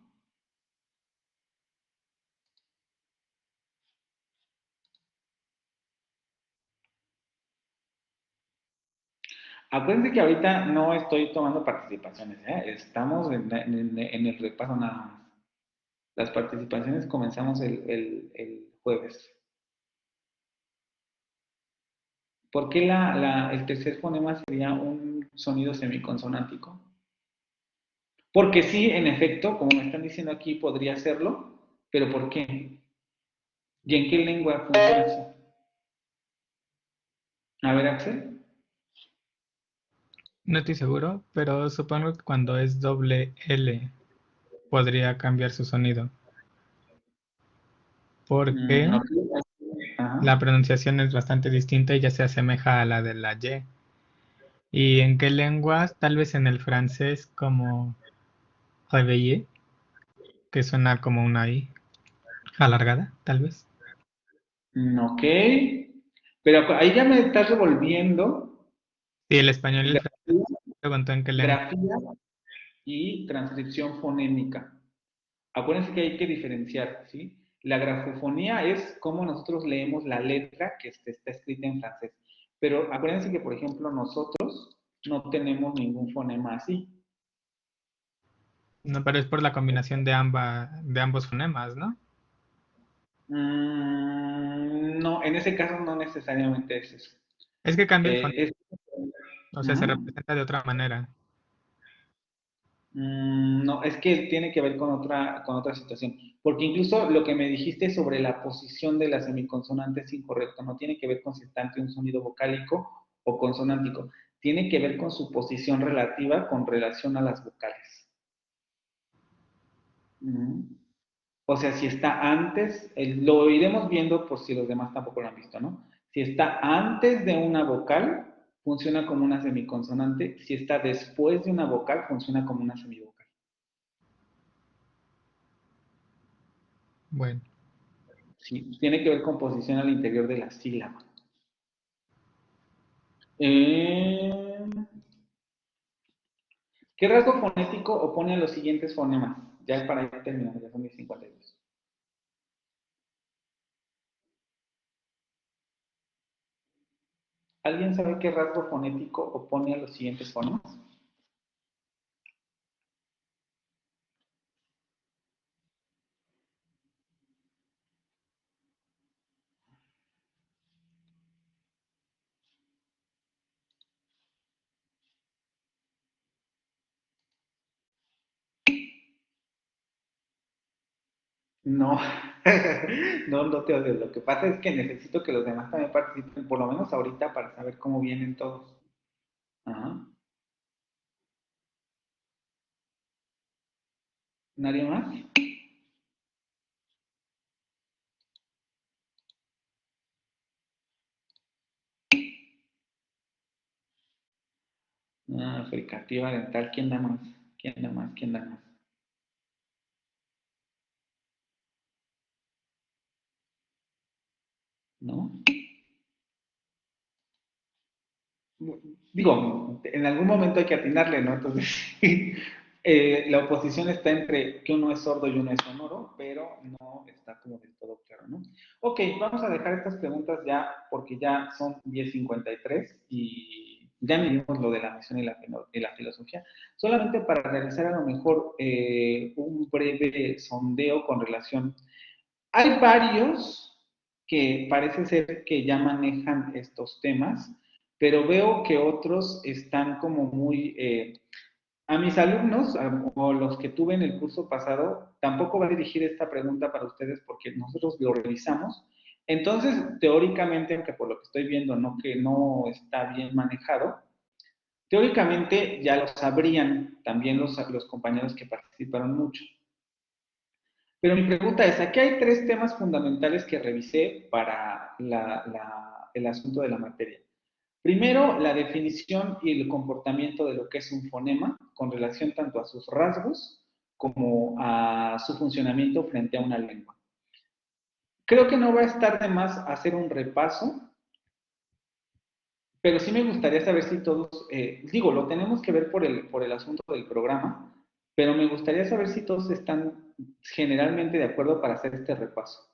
Acuérdense que ahorita no estoy tomando participaciones, ¿eh? Estamos en el repaso nada más. Las participaciones comenzamos el jueves. ¿Por qué el tercer fonema sería un sonido semiconsonántico? Porque sí, en efecto, como me están diciendo aquí, podría serlo, pero ¿por qué? ¿Y en qué lengua funciona así? A ver, Axel. No estoy seguro, pero supongo que cuando es doble L podría cambiar su sonido, porque Ok. Ajá. la pronunciación es bastante distinta y ya se asemeja a la de la Y. ¿Y en qué lenguas? Tal vez en el francés como réveillé, que suena como una I alargada, tal vez. Ok. Pero ahí ya me estás revolviendo Sí, el español y el francés grafía, preguntó en qué lengua. grafía y transcripción fonémica. Acuérdense que hay que diferenciar, ¿sí? La grafofonía es cómo nosotros leemos la letra que está escrita en francés. Pero acuérdense que, por ejemplo, nosotros no tenemos ningún fonema así. No, pero es por la combinación de ambos fonemas, ¿no? No, en ese caso no necesariamente es eso. Es que cambia el fonema, Es, o sea, se Ujú. representa de otra manera. No, es que tiene que ver con otra situación, porque incluso lo que me dijiste sobre la posición de la semiconsonante es incorrecto, no tiene que ver con si está ante un sonido vocálico o consonántico, tiene que ver con su posición relativa con relación a las vocales. Ujú. O sea, si está antes, lo iremos viendo por si los demás tampoco lo han visto, ¿no? Si está antes de una vocal, funciona como una semiconsonante, si está después de una vocal, funciona como una semivocal. Bueno, Sí, tiene que ver con posición al interior de la sílaba. Eh, ¿Qué rasgo fonético opone a los siguientes fonemas? Ya para ir terminando, ya son mis 52. ¿Alguien sabe qué rasgo fonético opone a los siguientes fonemas? No, no te odio. Lo que pasa es que necesito que los demás también participen, por lo menos ahorita, para saber cómo vienen todos. Ajá. ¿Nadie más? Ah, fricativa dental. ¿Quién da más? ¿Quién da más? ¿Quién da más? ¿No? Digo, en algún momento hay que atinarle, ¿no? Entonces, la oposición está entre que uno es sordo y uno es sonoro, pero no está como del todo claro, ¿no? Ok, vamos a dejar estas preguntas ya, porque ya son 10:53 y ya medimos lo de la misión y la filosofía, solamente para realizar a lo mejor un breve sondeo con relación. Hay varios que parece ser que ya manejan estos temas, pero veo que otros están como muy... a mis alumnos o los que tuve en el curso pasado, tampoco va a dirigir esta pregunta para ustedes porque nosotros lo revisamos. Entonces, teóricamente, aunque por lo que estoy viendo no que no está bien manejado, teóricamente ya lo sabrían también los compañeros que participaron mucho. Pero mi pregunta es, aquí hay tres temas fundamentales que revisé para el asunto de la materia. Primero, la definición y el comportamiento de lo que es un fonema con relación tanto a sus rasgos como a su funcionamiento frente a una lengua. Creo que no va a estar de más hacer un repaso, pero sí me gustaría saber si todos, digo, lo tenemos que ver por el asunto del programa, pero me gustaría saber si todos están generalmente de acuerdo para hacer este repaso.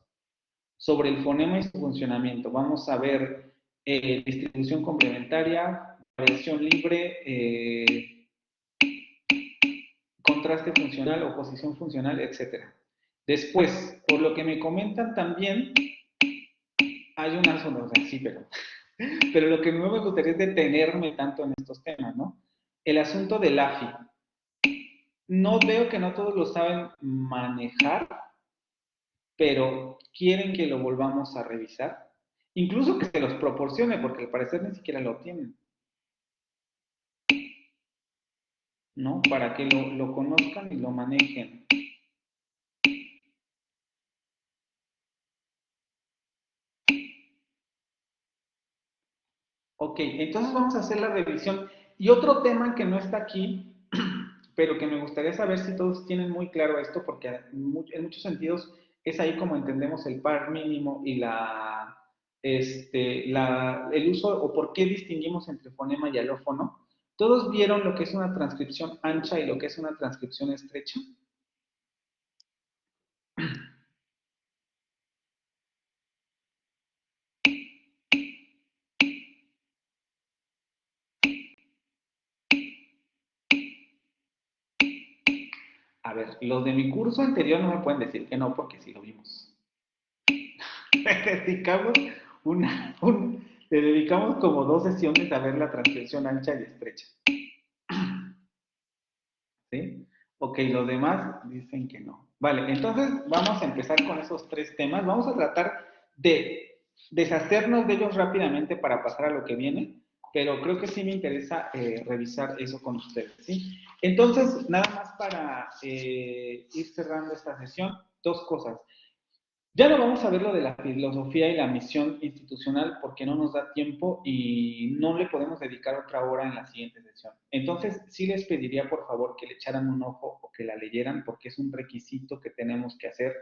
Sobre el fonema y su funcionamiento. Vamos a ver distribución complementaria, variación libre, contraste funcional, oposición funcional, etc. Después, por lo que me comentan también, hay una zona, sí, pero lo que no me gustaría es detenerme tanto en estos temas, ¿no? El asunto del AFI. No veo que no todos lo saben manejar, pero quieren que lo volvamos a revisar. Incluso que se los proporcione, porque al parecer ni siquiera lo tienen, ¿no? Para que lo conozcan y lo manejen. Ok, entonces vamos a hacer la revisión. Y otro tema que no está aquí, pero que me gustaría saber si todos tienen muy claro esto, porque en muchos sentidos es ahí como entendemos el par mínimo y el uso o por qué distinguimos entre fonema y alófono. ¿Todos vieron lo que es una transcripción ancha y lo que es una transcripción estrecha? ver, los de mi curso anterior no me pueden decir que no, porque sí lo vimos. Le dedicamos le dedicamos como 2 sesiones a ver la transcripción ancha y estrecha. ¿Sí? Ok, los demás dicen que no. Vale, entonces vamos a empezar con esos 3 temas. Vamos a tratar de deshacernos de ellos rápidamente para pasar a lo que viene, pero creo que sí me interesa revisar eso con ustedes, ¿sí? Entonces, nada más para ir cerrando esta sesión, 2 cosas. Ya no vamos a ver lo de la filosofía y la misión institucional porque no nos da tiempo y no le podemos dedicar otra hora en la siguiente sesión. Entonces, sí les pediría por favor que le echaran un ojo o que la leyeran porque es un requisito que tenemos que hacer.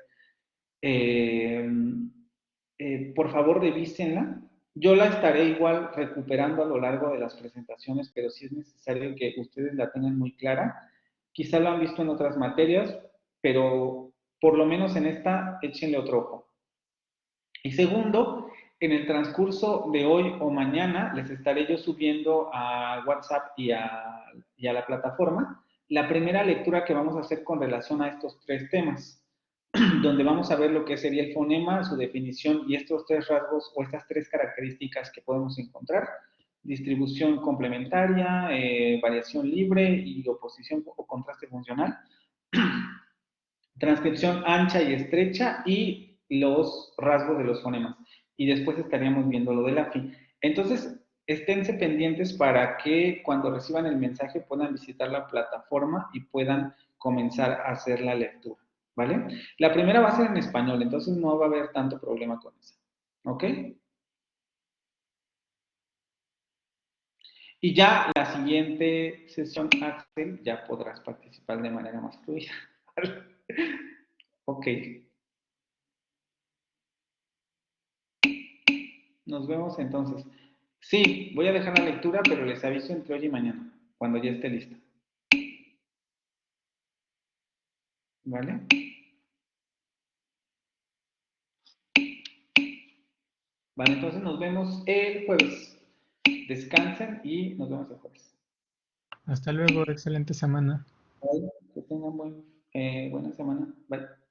Por favor, revísenla. Yo la estaré igual recuperando a lo largo de las presentaciones, pero sí es necesario que ustedes la tengan muy clara. Quizá lo han visto en otras materias, pero por lo menos en esta, échenle otro ojo. Y segundo, en el transcurso de hoy o mañana les estaré yo subiendo a WhatsApp y a la plataforma la primera lectura que vamos a hacer con relación a estos 3 temas, donde vamos a ver lo que sería el fonema, su definición y estos 3 rasgos o estas 3 características que podemos encontrar: distribución complementaria, variación libre y oposición o contraste funcional, transcripción ancha y estrecha y los rasgos de los fonemas. Y después estaríamos viendo lo del AFI. Entonces, esténse pendientes para que cuando reciban el mensaje puedan visitar la plataforma y puedan comenzar a hacer la lectura, ¿vale? La primera va a ser en español, entonces no va a haber tanto problema con eso, ¿ok? Y ya la siguiente sesión, Axel, ya podrás participar de manera más fluida. Ok. Nos vemos entonces. Sí, voy a dejar la lectura, pero les aviso entre hoy y mañana, cuando ya esté lista. ¿Vale? Vale, entonces nos vemos el jueves. Descansen y nos vemos el jueves. Hasta luego, excelente semana. Bye. Que tengan buena semana. Bye.